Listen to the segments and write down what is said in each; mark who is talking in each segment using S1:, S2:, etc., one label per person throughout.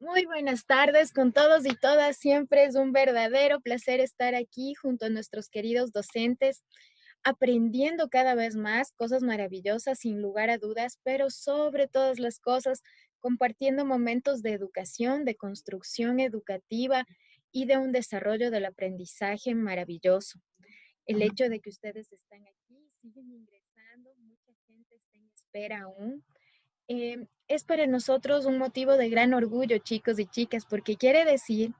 S1: Muy buenas tardes con todos y todas. Siempre es un verdadero placer estar aquí junto a nuestros queridos docentes, aprendiendo cada vez más cosas maravillosas, sin lugar a dudas, pero sobre todas las cosas, compartiendo momentos de educación, de construcción educativa y de un desarrollo del aprendizaje maravilloso. El hecho de que ustedes están aquí, siguen ingresando, mucha gente está en espera aún. Es para nosotros un motivo de gran orgullo, chicos y chicas, porque quiere decir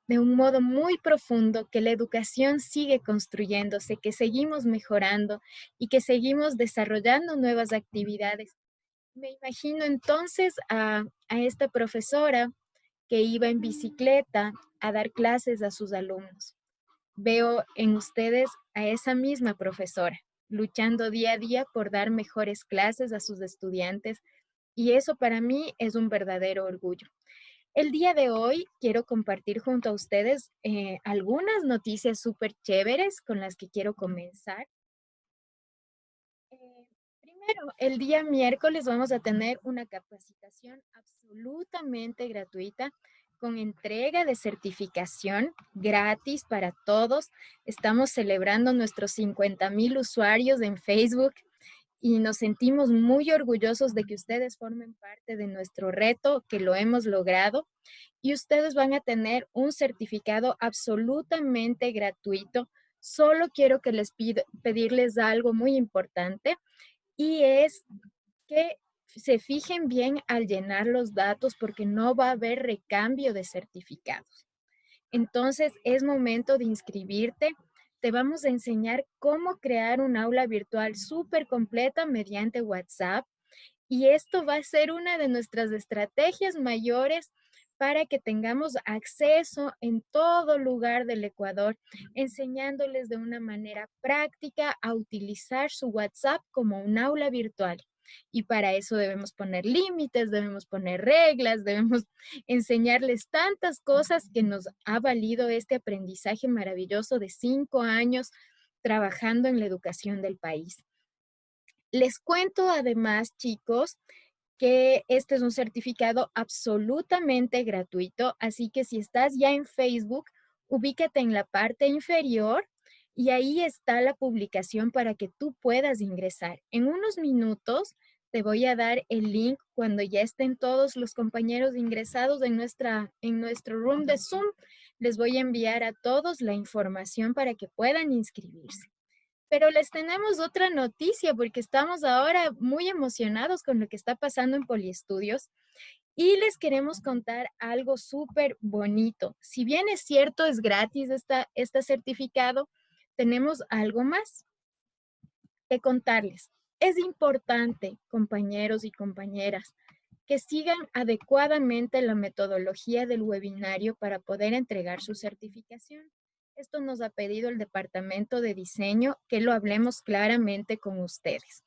S1: de un modo muy profundo que la educación sigue construyéndose, que seguimos mejorando y que seguimos desarrollando nuevas actividades. Me imagino entonces a esta profesora que iba en bicicleta a dar clases a sus alumnos. Veo en ustedes a esa misma profesora, luchando día a día por dar mejores clases a sus estudiantes, y eso para mí es un verdadero orgullo. El día de hoy quiero compartir junto a ustedes algunas noticias súper chéveres con las que quiero comenzar. Primero, el día miércoles vamos a tener una capacitación absolutamente gratuita con entrega de certificación gratis para todos. Estamos celebrando nuestros 50,000 usuarios en Facebook y nos sentimos muy orgullosos de que ustedes formen parte de nuestro reto, que lo hemos logrado, y ustedes van a tener un certificado absolutamente gratuito. Solo quiero que les pido, pedirles algo muy importante y es que se fijen bien al llenar los datos porque no va a haber recambio de certificados. Entonces es momento de inscribirte. Te vamos a enseñar cómo crear un aula virtual súper completa mediante WhatsApp. Y esto va a ser una de nuestras estrategias mayores para que tengamos acceso en todo lugar del Ecuador, enseñándoles de una manera práctica a utilizar su WhatsApp como un aula virtual. Y para eso debemos poner límites, debemos poner reglas, debemos enseñarles tantas cosas que nos ha valido este aprendizaje maravilloso de 5 años trabajando en la educación del país. Les cuento además, chicos, que este es un certificado absolutamente gratuito, así que si estás ya en Facebook, ubícate en la parte inferior y ahí está la publicación para que tú puedas ingresar. En unos minutos te voy a dar el link cuando ya estén todos los compañeros ingresados en nuestro room de Zoom. Les voy a enviar a todos la información para que puedan inscribirse. Pero les tenemos otra noticia porque estamos ahora muy emocionados con lo que está pasando en Poliestudios y les queremos contar algo súper bonito. Si bien es cierto, es gratis este certificado, tenemos algo más que contarles. Es importante, compañeros y compañeras, que sigan adecuadamente la metodología del webinario para poder entregar su certificación. Esto nos ha pedido el departamento de diseño que lo hablemos claramente con ustedes.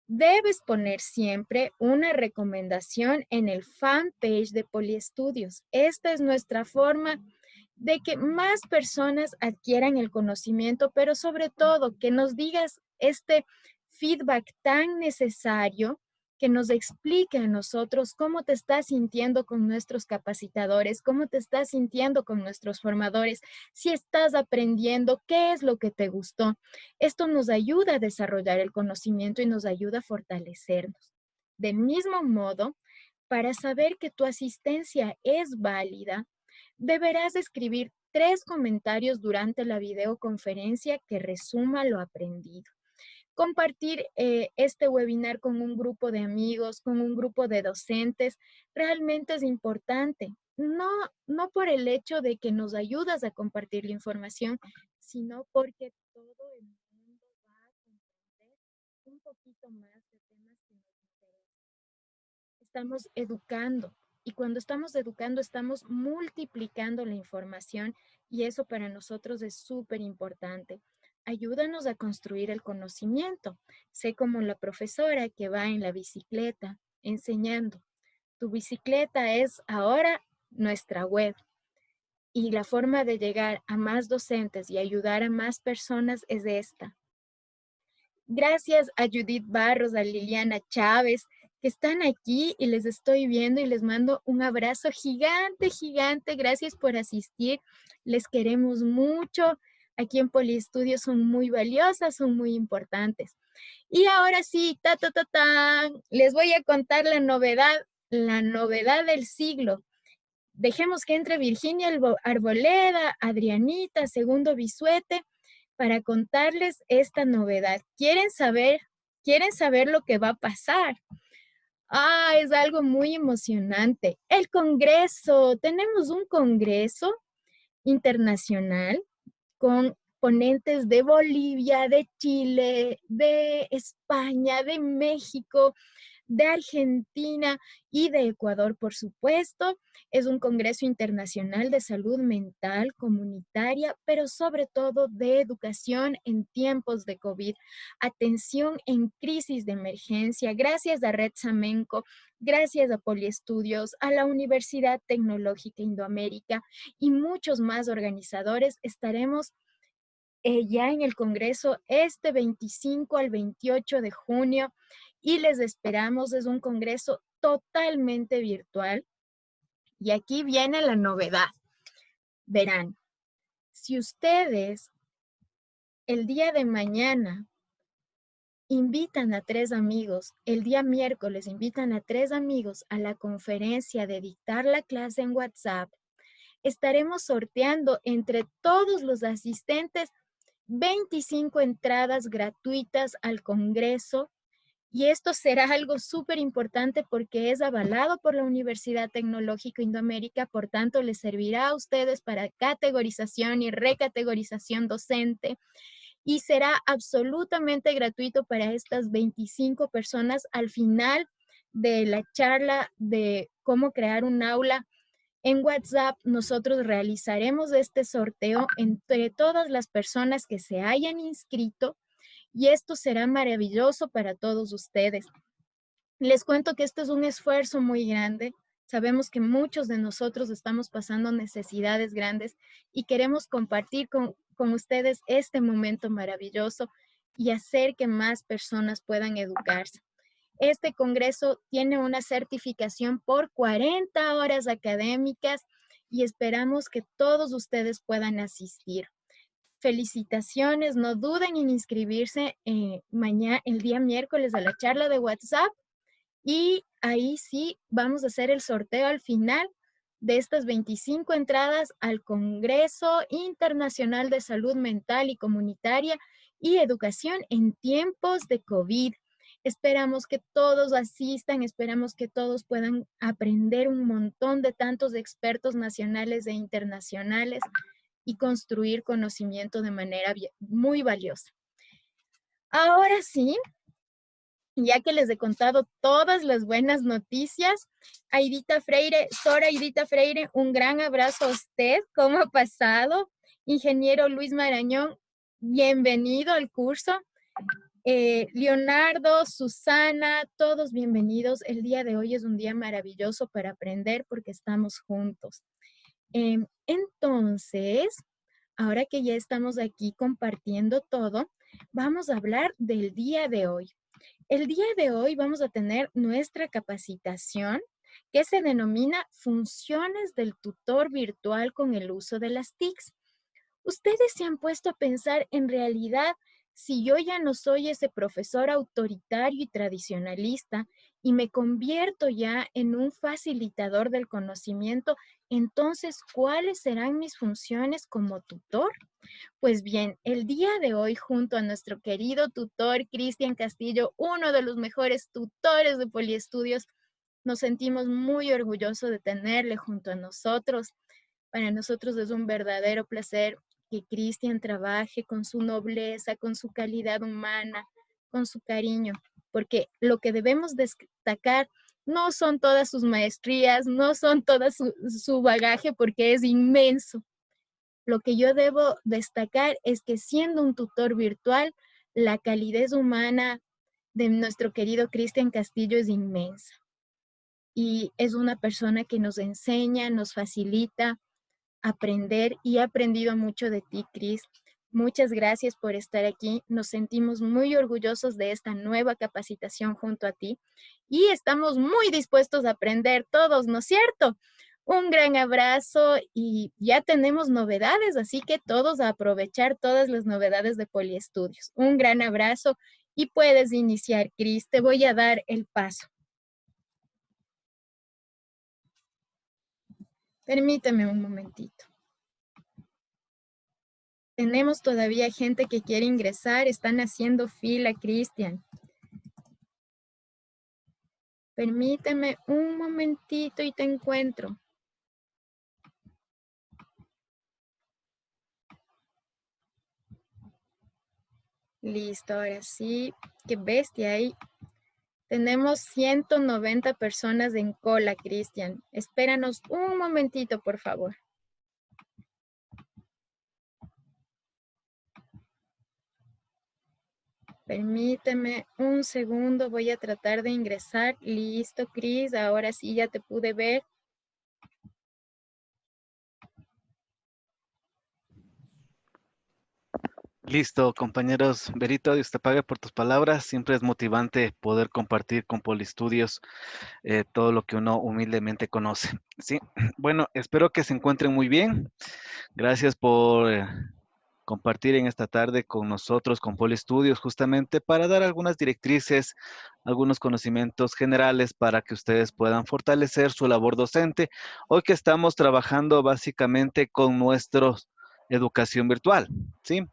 S1: Debes poner siempre una recomendación en el fanpage de Poliestudios. Esta es nuestra forma de que más personas adquieran el conocimiento, pero sobre todo que nos digas este feedback tan necesario, que nos explique a nosotros cómo te estás sintiendo con nuestros capacitadores, cómo te estás sintiendo con nuestros formadores, si estás aprendiendo, qué es lo que te gustó. Esto nos ayuda a desarrollar el conocimiento y nos ayuda a fortalecernos. Del mismo modo, para saber que tu asistencia es válida, deberás escribir 3 comentarios durante la videoconferencia que resuma lo aprendido. Compartir este webinar con un grupo de amigos, con un grupo de docentes, realmente es importante. No por el hecho de que nos ayudas a compartir la información, sino porque todo el mundo va a comprender un poquito más de temas que nos interesan. Estamos educando y cuando estamos educando estamos multiplicando la información y eso para nosotros es súper importante. Ayúdanos a construir el conocimiento. Sé como la profesora que va en la bicicleta enseñando. Tu bicicleta es ahora nuestra web y la forma de llegar a más docentes y ayudar a más personas es esta. Gracias a Judith Barros, a Liliana Chávez, que están aquí y les estoy viendo y les mando un abrazo gigante, gigante. Gracias por asistir. Les queremos mucho. Aquí en Poliestudio son muy valiosas, son muy importantes. Y ahora sí, ta, ta, ta, ta, les voy a contar la novedad del siglo. Dejemos que entre Virginia Arboleda, Adrianita, Segundo Bisuete, para contarles esta novedad. ¿Quieren saber lo que va a pasar? Ah, es algo muy emocionante. El Congreso, tenemos un Congreso internacional con ponentes de Bolivia, de Chile, de España, de México, de Argentina y de Ecuador, por supuesto. Es un Congreso Internacional de Salud Mental Comunitaria, pero sobre todo de educación en tiempos de COVID, atención en crisis de emergencia. Gracias a Red Samenco, gracias a Poliestudios, a la Universidad Tecnológica Indoamérica y muchos más organizadores, estaremos ya en el Congreso este 25 al 28 de junio y les esperamos. Es un congreso totalmente virtual y aquí viene la novedad. Verán, si ustedes el día de mañana invitan a 3 amigos, el día miércoles invitan a 3 amigos a la conferencia de dictar la clase en WhatsApp, estaremos sorteando entre todos los asistentes 25 entradas gratuitas al Congreso. Y esto será algo súper importante porque es avalado por la Universidad Tecnológica Indoamérica, por tanto, les servirá a ustedes para categorización y recategorización docente y será absolutamente gratuito para estas 25 personas al final de la charla de cómo crear un aula. En WhatsApp nosotros realizaremos este sorteo entre todas las personas que se hayan inscrito y esto será maravilloso para todos ustedes. Les cuento que este es un esfuerzo muy grande. Sabemos que muchos de nosotros estamos pasando necesidades grandes y queremos compartir con ustedes este momento maravilloso y hacer que más personas puedan educarse. Este congreso tiene una certificación por 40 horas académicas y esperamos que todos ustedes puedan asistir. Felicitaciones, no duden en inscribirse mañana, el día miércoles a la charla de WhatsApp y ahí sí vamos a hacer el sorteo al final de estas 25 entradas al Congreso Internacional de Salud Mental y Comunitaria y Educación en tiempos de COVID. Esperamos que todos asistan, esperamos que todos puedan aprender un montón de tantos expertos nacionales e internacionales y construir conocimiento de manera muy valiosa. Ahora sí, ya que les he contado todas las buenas noticias, Aidita Freire, Sora Aidita Freire, un gran abrazo a usted. ¿Cómo ha pasado? Ingeniero Luis Marañón, bienvenido al curso. Leonardo, Susana, todos bienvenidos. El día de hoy es un día maravilloso para aprender porque estamos juntos. Entonces, ahora que ya estamos aquí compartiendo todo, vamos a hablar del día de hoy. El día de hoy vamos a tener nuestra capacitación que se denomina Funciones del tutor virtual con el uso de las TICs. Ustedes se han puesto a pensar en realidad si yo ya no soy ese profesor autoritario y tradicionalista y me convierto ya en un facilitador del conocimiento, entonces, ¿cuáles serán mis funciones como tutor? Pues bien, el día de hoy, junto a nuestro querido tutor Cristian Castillo, uno de los mejores tutores de Poliestudios, nos sentimos muy orgullosos de tenerle junto a nosotros. Para nosotros es un verdadero placer que Cristian trabaje con su nobleza, con su calidad humana, con su cariño, porque lo que debemos destacar no son todas sus maestrías, no son toda su bagaje, porque es inmenso. Lo que yo debo destacar es que siendo un tutor virtual, la calidez humana de nuestro querido Cristian Castillo es inmensa. Y es una persona que nos enseña, nos facilita aprender y he aprendido mucho de ti, Cris. Muchas gracias por estar aquí. Nos sentimos muy orgullosos de esta nueva capacitación junto a ti y estamos muy dispuestos a aprender todos, ¿no es cierto? Un gran abrazo y ya tenemos novedades, así que todos a aprovechar todas las novedades de Poliestudios. Un gran abrazo y puedes iniciar, Cris. Te voy a dar el paso. Permíteme un momentito. Tenemos todavía gente que quiere ingresar, están haciendo fila, Cristian. Permíteme un momentito y te encuentro. Listo, ahora sí. Qué bestia ahí. Tenemos 190 personas en cola, Cristian. Espéranos un momentito, por favor. Permíteme un segundo, voy a tratar de ingresar. Listo, Cris, ahora sí ya te pude ver.
S2: Listo, compañeros. Berito, Dios te pague por tus palabras. Siempre es motivante poder compartir con Polistudios todo lo que uno humildemente conoce. Sí, bueno, espero que se encuentren muy bien. Gracias por compartir en esta tarde con nosotros, con Polistudios, justamente para dar algunas directrices, algunos conocimientos generales para que ustedes puedan fortalecer su labor docente. Hoy que estamos trabajando básicamente con nuestra educación virtual, ¿sí?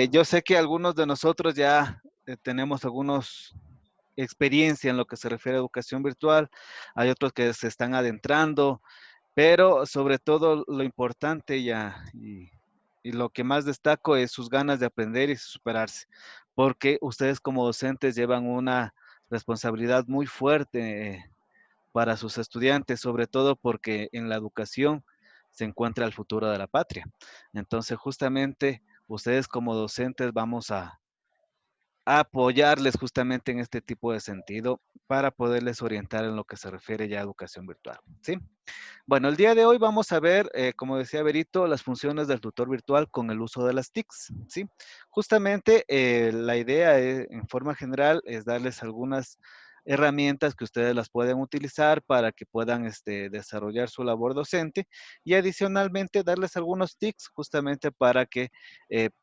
S2: Yo sé que algunos de nosotros ya tenemos algunos experiencia en lo que se refiere a educación virtual, hay otros que se están adentrando, pero sobre todo lo importante ya y lo que más destaco es sus ganas de aprender y superarse, porque ustedes como docentes llevan una responsabilidad muy fuerte para sus estudiantes, sobre todo porque en la educación se encuentra el futuro de la patria. Entonces, justamente ustedes como docentes vamos a apoyarles justamente en este tipo de sentido para poderles orientar en lo que se refiere ya a educación virtual, ¿sí? Bueno, el día de hoy vamos a ver, como decía Berito, las funciones del tutor virtual con el uso de las TICs, ¿sí? Justamente la idea en forma general es darles algunas herramientas que ustedes las pueden utilizar para que puedan desarrollar su labor docente y adicionalmente darles algunos TICs justamente para que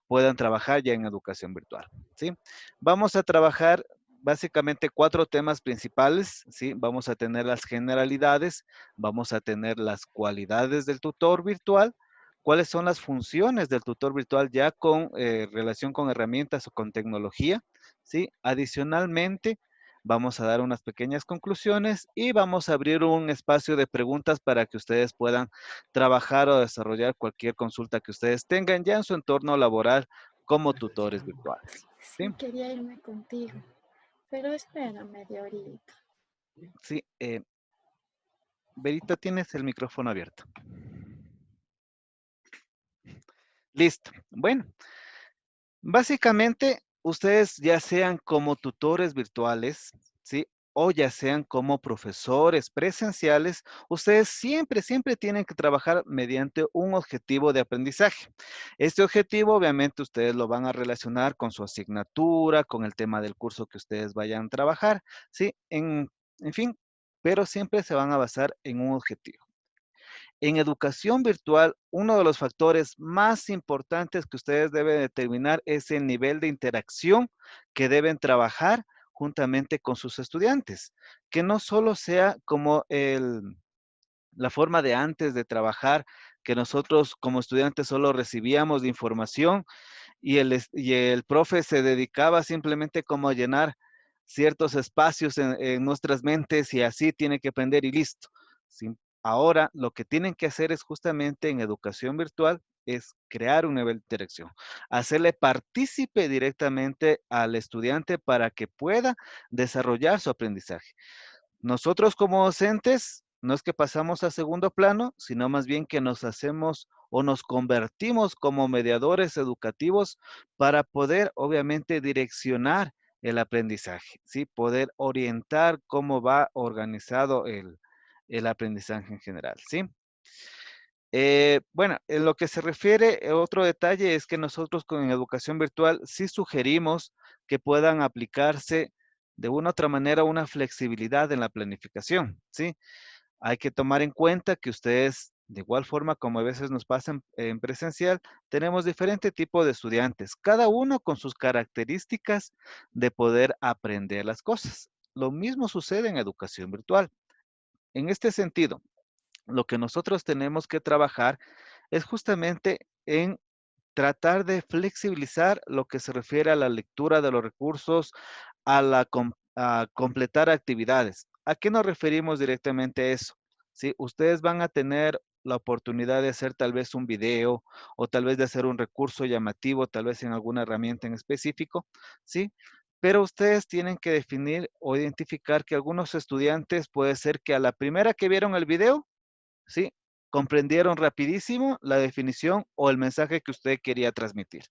S2: puedan trabajar ya en educación virtual, ¿sí? Vamos a trabajar básicamente 4 temas principales, ¿sí? Vamos a tener las generalidades, vamos a tener las cualidades del tutor virtual, cuáles son las funciones del tutor virtual ya con relación con herramientas o con tecnología, ¿sí? Adicionalmente, vamos a dar unas pequeñas conclusiones y vamos a abrir un espacio de preguntas para que ustedes puedan trabajar o desarrollar cualquier consulta que ustedes tengan ya en su entorno laboral como tutores virtuales, ¿sí?
S1: Sí, quería irme contigo, pero espera media horita.
S2: Sí, Berito, tienes el micrófono abierto. Listo. Bueno, básicamente, ustedes ya sean como tutores virtuales, ¿sí? O ya sean como profesores presenciales, ustedes siempre tienen que trabajar mediante un objetivo de aprendizaje. Este objetivo, obviamente, ustedes lo van a relacionar con su asignatura, con el tema del curso que ustedes vayan a trabajar, ¿sí? En fin, pero siempre se van a basar en un objetivo. En educación virtual, uno de los factores más importantes que ustedes deben determinar es el nivel de interacción que deben trabajar juntamente con sus estudiantes, que no solo sea como la forma de antes de trabajar, que nosotros como estudiantes solo recibíamos de información y el profe se dedicaba simplemente como a llenar ciertos espacios en nuestras mentes y así tiene que aprender y listo. Ahora lo que tienen que hacer es justamente en educación virtual es crear un nivel de interacción, hacerle partícipe directamente al estudiante para que pueda desarrollar su aprendizaje. Nosotros como docentes no es que pasamos a segundo plano, sino más bien que nos hacemos o nos convertimos como mediadores educativos para poder, obviamente, direccionar el aprendizaje, ¿sí? Poder orientar cómo va organizado el aprendizaje en general, ¿sí? Bueno, en lo que se refiere, otro detalle es que nosotros con educación virtual sí sugerimos que puedan aplicarse de una u otra manera una flexibilidad en la planificación, ¿sí? Hay que tomar en cuenta que ustedes, de igual forma como a veces nos pasa en presencial, tenemos diferente tipo de estudiantes, cada uno con sus características de poder aprender las cosas. Lo mismo sucede en educación virtual. En este sentido, lo que nosotros tenemos que trabajar es justamente en tratar de flexibilizar lo que se refiere a la lectura de los recursos, a completar actividades. ¿A qué nos referimos directamente a eso? ¿Sí? Ustedes van a tener la oportunidad de hacer tal vez un video o tal vez de hacer un recurso llamativo, tal vez en alguna herramienta en específico, ¿sí? Pero ustedes tienen que definir o identificar que algunos estudiantes puede ser que a la primera que vieron el video, ¿sí? Comprendieron rapidísimo la definición o el mensaje que usted quería transmitir.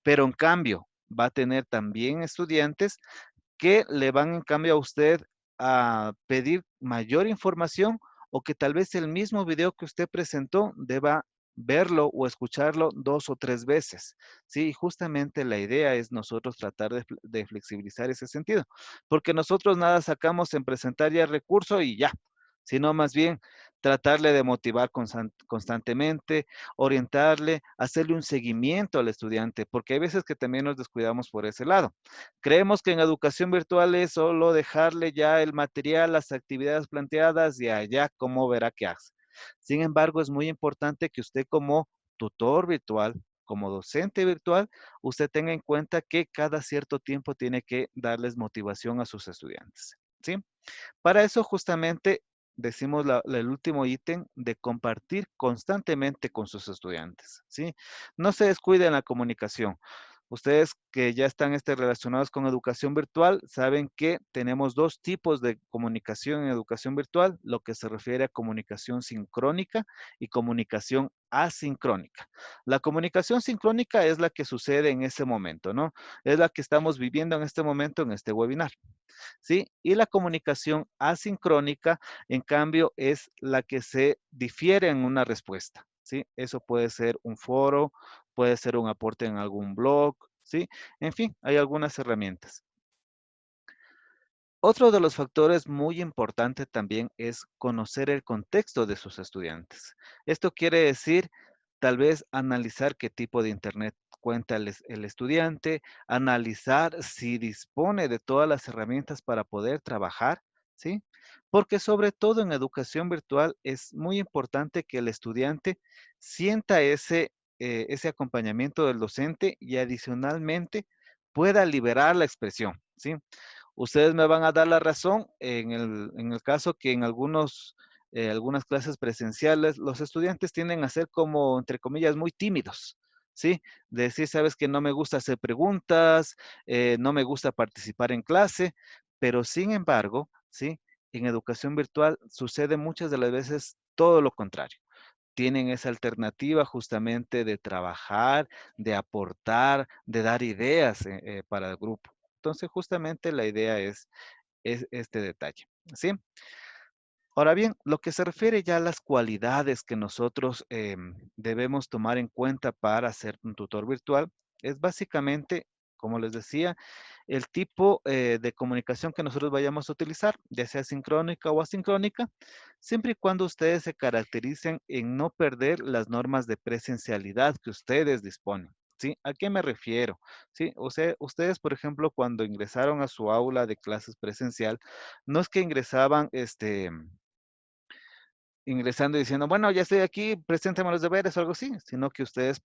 S2: Pero en cambio, va a tener también estudiantes que le van en cambio a usted a pedir mayor información o que tal vez el mismo video que usted presentó deba verlo o escucharlo 2 o 3 veces. Sí, justamente la idea es nosotros tratar de flexibilizar ese sentido, porque nosotros nada sacamos en presentar ya el recurso y ya, sino más bien tratarle de motivar constantemente, orientarle, hacerle un seguimiento al estudiante, porque hay veces que también nos descuidamos por ese lado. Creemos que en educación virtual es solo dejarle ya el material, las actividades planteadas y allá cómo verá qué hace. Sin embargo, es muy importante que usted como tutor virtual, como docente virtual, usted tenga en cuenta que cada cierto tiempo tiene que darles motivación a sus estudiantes, ¿sí? Para eso justamente decimos el último ítem de compartir constantemente con sus estudiantes, ¿sí? No se descuiden la comunicación. Ustedes que ya están relacionados con educación virtual, saben que tenemos dos tipos de comunicación en educación virtual, lo que se refiere a comunicación sincrónica y comunicación asincrónica. La comunicación sincrónica es la que sucede en ese momento, ¿no? Es la que estamos viviendo en este momento en este webinar. ¿Sí? Y la comunicación asincrónica, en cambio, es la que se difiere en una respuesta, ¿sí? Eso puede ser un foro, puede ser un aporte en algún blog, ¿sí? En fin, hay algunas herramientas. Otro de los factores muy importante también es conocer el contexto de sus estudiantes. Esto quiere decir tal vez analizar qué tipo de internet cuenta el estudiante, analizar si dispone de todas las herramientas para poder trabajar, ¿sí? Porque sobre todo en educación virtual es muy importante que el estudiante sienta ese acompañamiento del docente y adicionalmente pueda liberar la expresión, ¿sí? Ustedes me van a dar la razón en el caso que en algunas clases presenciales los estudiantes tienden a ser como, entre comillas, muy tímidos, ¿sí? De decir, sabes que no me gusta hacer preguntas, no me gusta participar en clase, pero sin embargo, ¿sí? En educación virtual sucede muchas de las veces todo lo contrario. Tienen esa alternativa justamente de trabajar, de aportar, de dar ideas para el grupo. Entonces, justamente la idea es este detalle, ¿sí? Ahora bien, lo que se refiere ya a las cualidades que nosotros debemos tomar en cuenta para ser un tutor virtual, es básicamente, como les decía, el tipo de comunicación que nosotros vayamos a utilizar, ya sea sincrónica o asincrónica, siempre y cuando ustedes se caractericen en no perder las normas de presencialidad que ustedes disponen. ¿Sí? ¿A qué me refiero? ¿Sí? O sea, ustedes, por ejemplo, cuando ingresaron a su aula de clases presencial, no es que ingresaban, ingresando y diciendo, bueno, ya estoy aquí, preséntame los deberes o algo así, sino que ustedes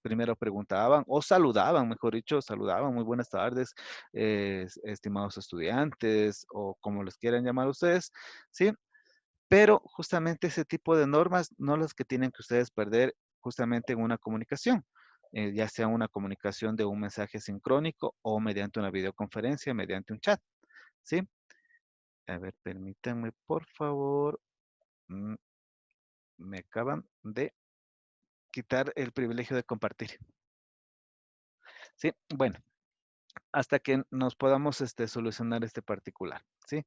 S2: primero preguntaban o saludaban, mejor dicho, saludaban, muy buenas tardes, estimados estudiantes o como les quieran llamar ustedes, ¿sí? Pero justamente ese tipo de normas no las que tienen que ustedes perder justamente en una comunicación, ya sea una comunicación de un mensaje sincrónico o mediante una videoconferencia, mediante un chat, ¿sí? A ver, permítanme, por favor. Mm, Me acaban de quitar el privilegio de compartir. Sí, bueno, hasta que nos podamos solucionar este particular. Sí,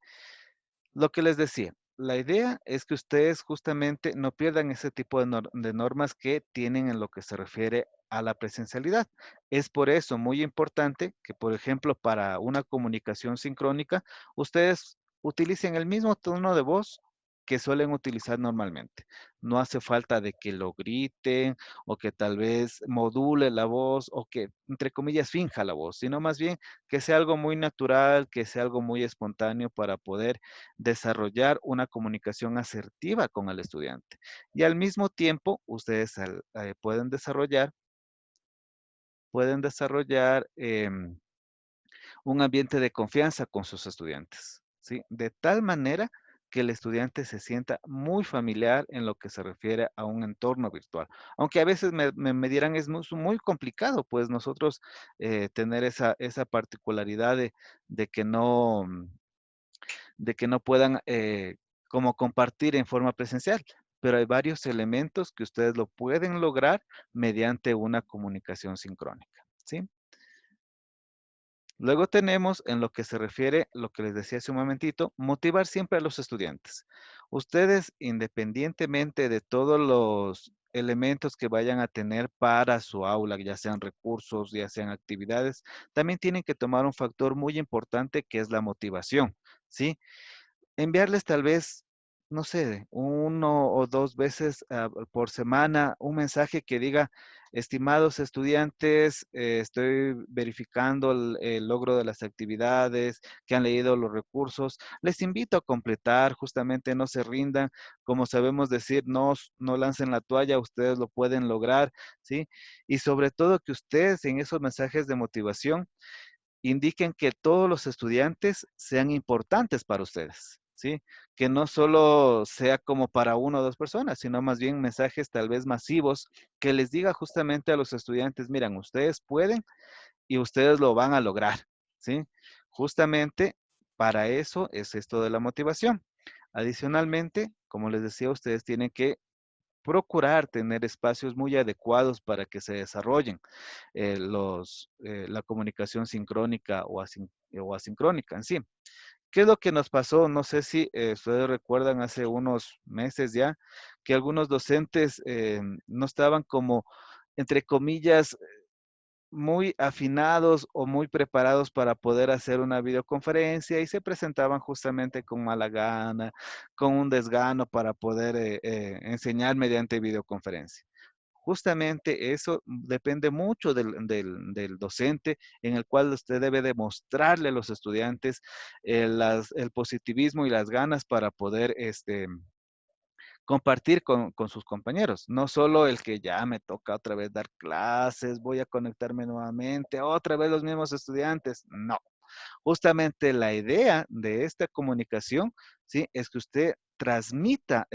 S2: lo que les decía. la idea es que ustedes justamente no pierdan ese tipo de normas que tienen en lo que se refiere a la presencialidad. Es por eso muy importante que, por ejemplo, para una comunicación sincrónica, ustedes utilicen el mismo tono de voz que suelen utilizar normalmente. No hace falta de que lo griten o que tal vez module la voz o que, entre comillas, finja la voz, sino más bien que sea algo muy natural, que sea algo muy espontáneo para poder desarrollar una comunicación asertiva con el estudiante. Y al mismo tiempo, ustedes pueden desarrollar un ambiente de confianza con sus estudiantes, ¿sí? De tal manera que el estudiante se sienta muy familiar en lo que se refiere a un entorno virtual. Aunque a veces me dirán, es muy complicado, pues nosotros tener esa particularidad de que no, de que no puedan como compartir en forma presencial, pero hay varios elementos que ustedes lo pueden lograr mediante una comunicación sincrónica, ¿sí? Luego tenemos en lo que se refiere, lo que les decía hace un momentito, motivar siempre a los estudiantes. Ustedes, independientemente de todos los elementos que vayan a tener para su aula, ya sean recursos, ya sean actividades, también tienen que tomar un factor muy importante que es la motivación, ¿sí? Enviarles tal vez, no sé, 1 o 2 veces por semana un mensaje que diga, estimados estudiantes, estoy verificando el logro de las actividades, que han leído los recursos. Les invito a completar, justamente no se rindan. Como sabemos decir, no lancen la toalla, ustedes lo pueden lograr, ¿sí? Y sobre todo que ustedes en esos mensajes de motivación indiquen que todos los estudiantes sean importantes para ustedes, ¿sí? Que no solo sea como para 1 o 2 personas, sino más bien mensajes tal vez masivos que les diga justamente a los estudiantes, miren, ustedes pueden y ustedes lo van a lograr, ¿sí? Justamente para eso es esto de la motivación. Adicionalmente, como les decía, ustedes tienen que procurar tener espacios muy adecuados para que se desarrollen la comunicación sincrónica o asincrónica en sí. ¿Qué es lo que nos pasó? No sé si ustedes recuerdan hace unos meses ya que algunos docentes no estaban como, entre comillas, muy afinados o muy preparados para poder hacer una videoconferencia y se presentaban justamente con mala gana, con un desgano para poder enseñar mediante videoconferencia. Justamente eso depende mucho del docente en el cual usted debe demostrarle a los estudiantes el positivismo y las ganas para poder compartir con sus compañeros. No solo el que ya me toca otra vez dar clases, voy a conectarme nuevamente, otra vez los mismos estudiantes. No, justamente la idea de esta comunicación, ¿sí? Es que usted transmita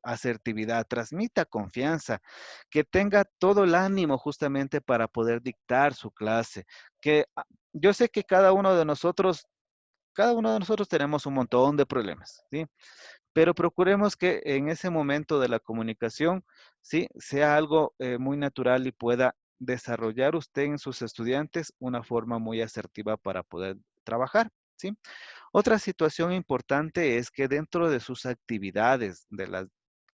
S2: asertividad, transmita confianza, que tenga todo el ánimo justamente para poder dictar su clase, que yo sé que cada uno de nosotros tenemos un montón de problemas, ¿sí? Pero procuremos que en ese momento de la comunicación, sí, sea algo muy natural y pueda desarrollar usted en sus estudiantes una forma muy asertiva para poder trabajar, ¿sí? Otra situación importante es que dentro de sus actividades, de las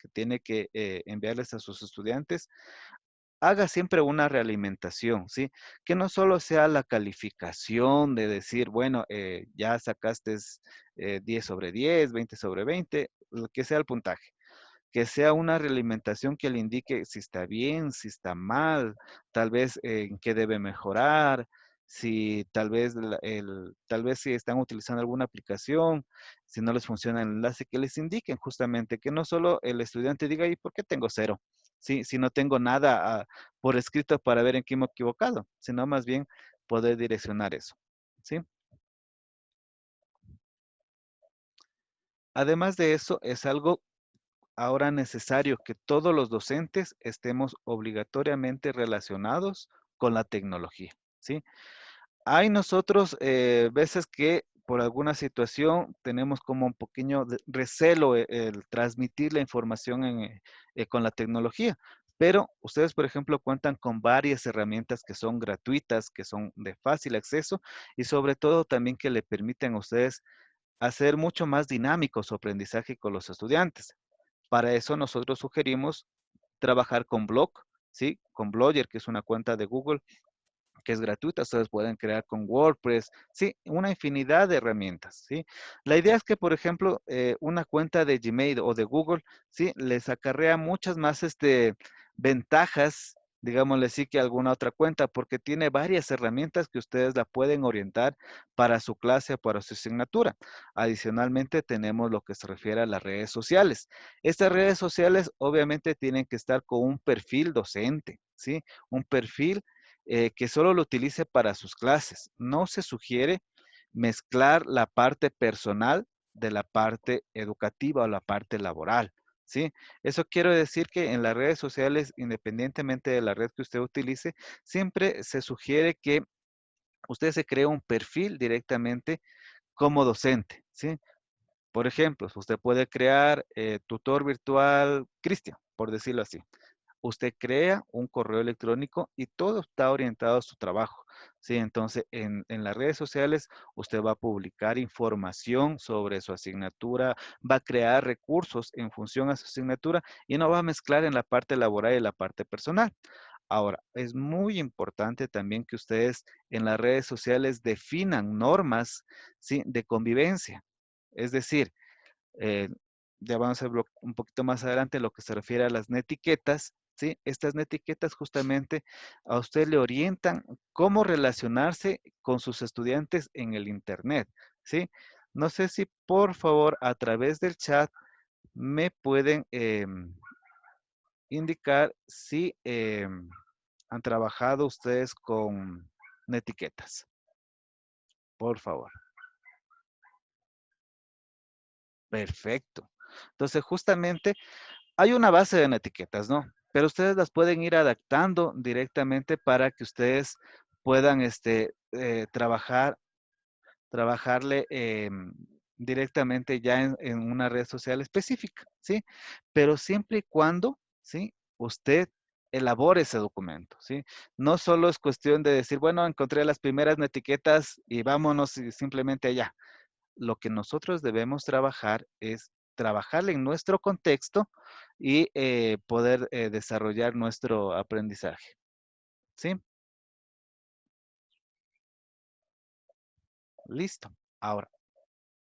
S2: que tiene que enviarles a sus estudiantes, haga siempre una realimentación, ¿sí? Que no solo sea la calificación de decir, bueno, ya sacaste 10 sobre 10, 20 sobre 20, lo que sea el puntaje, que sea una realimentación que le indique si está bien, si está mal, tal vez en qué debe mejorar, si tal vez si están utilizando alguna aplicación, si no les funciona el enlace, que les indiquen justamente que no solo el estudiante diga, ¿y por qué tengo cero? Sí, si no tengo nada por escrito para ver en qué me he equivocado, sino más bien poder direccionar eso. ¿Sí? Además de eso, es algo ahora necesario que todos los docentes estemos obligatoriamente relacionados con la tecnología, ¿sí? Hay nosotros veces que por alguna situación tenemos como un pequeño recelo el transmitir la información con la tecnología, pero ustedes, por ejemplo, cuentan con varias herramientas que son gratuitas, que son de fácil acceso y sobre todo también que le permiten a ustedes hacer mucho más dinámico su aprendizaje con los estudiantes. Para eso nosotros sugerimos trabajar con Blog, ¿sí? Con Blogger, que es una cuenta de Google que es gratuita, ustedes pueden crear con WordPress, sí, una infinidad de herramientas, sí. La idea es que, por ejemplo, una cuenta de Gmail o de Google, sí, les acarrea muchas más ventajas, digámosle así, que alguna otra cuenta, porque tiene varias herramientas que ustedes la pueden orientar para su clase o para su asignatura. Adicionalmente, tenemos lo que se refiere a las redes sociales. Estas redes sociales obviamente tienen que estar con un perfil docente, ¿sí? Un perfil que solo lo utilice para sus clases. No se sugiere mezclar la parte personal de la parte educativa o la parte laboral, ¿sí? Eso quiero decir que en las redes sociales, independientemente de la red que usted utilice, siempre se sugiere que usted se cree un perfil directamente como docente, ¿sí? Por ejemplo, usted puede crear tutor virtual Cristian, por decirlo así. Usted crea un correo electrónico y todo está orientado a su trabajo. Sí, entonces en las redes sociales usted va a publicar información sobre su asignatura, va a crear recursos en función a su asignatura y no va a mezclar en la parte laboral y la parte personal. Ahora, es muy importante también que ustedes en las redes sociales definan normas, ¿sí? De convivencia. Es decir, eh, ya vamos a ver un poquito más adelante lo que se refiere a las netiquetas, ¿sí? Estas netiquetas justamente a usted le orientan cómo relacionarse con sus estudiantes en el Internet, ¿sí? No sé si por favor a través del chat me pueden indicar si han trabajado ustedes con netiquetas, por favor. Perfecto. Entonces, justamente hay una base de etiquetas, ¿no? Pero ustedes las pueden ir adaptando directamente para que ustedes puedan trabajarle directamente ya en una red social específica, ¿sí? Pero siempre y cuando, ¿sí? Usted elabore ese documento, ¿sí? No solo es cuestión de decir, bueno, encontré las primeras etiquetas y vámonos y simplemente allá. Lo que nosotros debemos trabajar es trabajarle en nuestro contexto y poder desarrollar nuestro aprendizaje. ¿Sí? Listo. Ahora,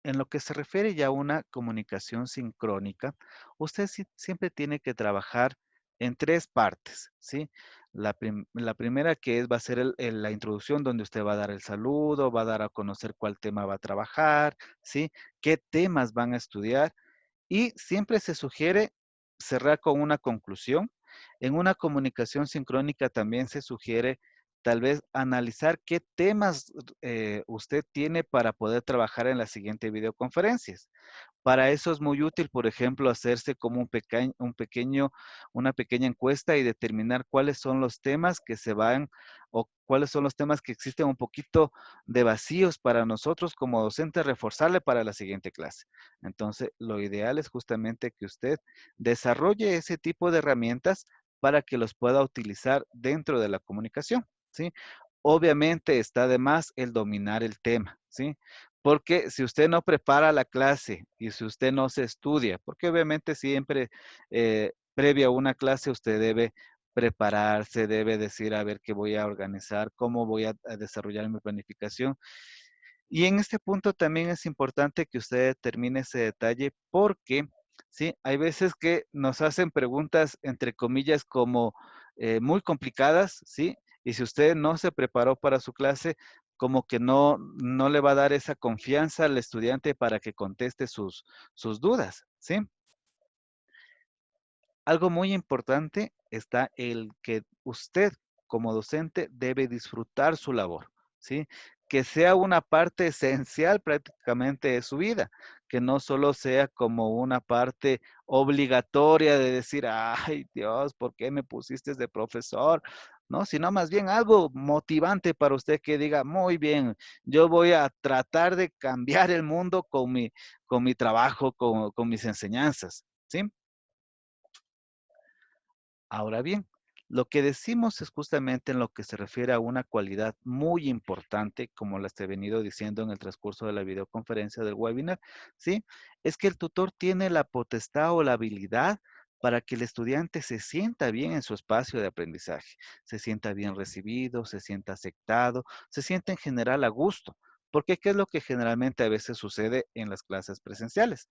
S2: en lo que se refiere ya a una comunicación sincrónica, usted siempre tiene que trabajar en tres partes, ¿sí? La primera que va a ser la introducción donde usted va a dar el saludo, va a dar a conocer cuál tema va a trabajar, ¿sí? ¿Qué temas van a estudiar? Y siempre se sugiere cerrar con una conclusión. En una comunicación sincrónica también se sugiere tal vez analizar qué temas usted tiene para poder trabajar en las siguientes videoconferencias. Para eso es muy útil, por ejemplo, hacerse como una pequeña encuesta y determinar cuáles son los temas que se van o cuáles son los temas que existen un poquito de vacíos para nosotros como docentes, reforzarle para la siguiente clase. Entonces, lo ideal es justamente que usted desarrolle ese tipo de herramientas para que los pueda utilizar dentro de la comunicación, ¿sí? Obviamente está de más el dominar el tema, ¿sí? Porque si usted no prepara la clase y si usted no se estudia, porque obviamente siempre previa a una clase usted debe prepararse, debe decir a ver qué voy a organizar, cómo voy a desarrollar mi planificación. Y en este punto también es importante que usted determine ese detalle porque, sí, hay veces que nos hacen preguntas, entre comillas, como muy complicadas, ¿sí? Y si usted no se preparó para su clase, como que no le va a dar esa confianza al estudiante para que conteste sus dudas, ¿sí? Algo muy importante está el que usted como docente debe disfrutar su labor, ¿sí? Que sea una parte esencial prácticamente de su vida, que no solo sea como una parte obligatoria de decir, ay Dios, ¿por qué me pusiste de profesor? ¿No? Sino más bien algo motivante para usted que diga, muy bien, yo voy a tratar de cambiar el mundo con mi trabajo, con mis enseñanzas, ¿sí? Ahora bien, Lo que decimos es justamente en lo que se refiere a una cualidad muy importante, como las he venido diciendo en el transcurso de la videoconferencia del webinar, ¿sí? Es que el tutor tiene la potestad o la habilidad para que el estudiante se sienta bien en su espacio de aprendizaje, se sienta bien recibido, se sienta aceptado, se sienta en general a gusto. Porque ¿qué es lo que generalmente a veces sucede en las clases presenciales?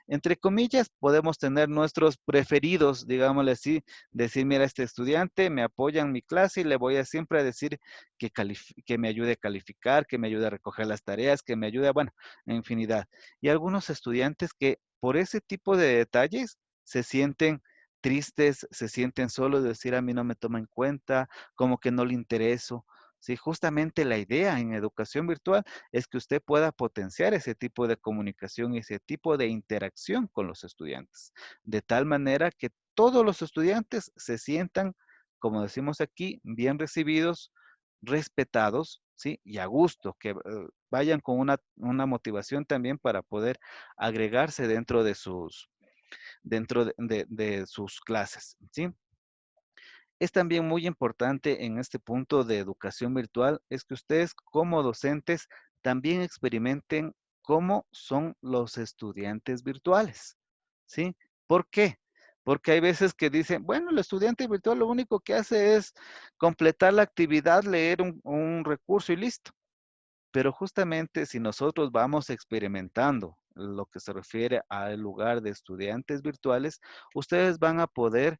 S2: Entre comillas, podemos tener nuestros preferidos, digámosle así, decir, mira, este estudiante me apoya en mi clase y le voy a siempre a decir que me ayude a calificar, que me ayude a recoger las tareas, que me ayude a, bueno, infinidad. Y algunos estudiantes que por ese tipo de detalles se sienten tristes, se sienten solos, de decir, a mí no me toma en cuenta, como que no le intereso. Sí, justamente la idea en educación virtual es que usted pueda potenciar ese tipo de comunicación y ese tipo de interacción con los estudiantes, de tal manera que todos los estudiantes se sientan, como decimos aquí, bien recibidos, respetados, ¿sí? Y a gusto, que vayan con una motivación también para poder agregarse dentro de sus clases, ¿sí? Es también muy importante en este punto de educación virtual, es que ustedes como docentes también experimenten cómo son los estudiantes virtuales, ¿sí? ¿Por qué? Porque hay veces que dicen, bueno, el estudiante virtual lo único que hace es completar la actividad, leer un recurso y listo. Pero justamente si nosotros vamos experimentando lo que se refiere al lugar de estudiantes virtuales, ustedes van a poder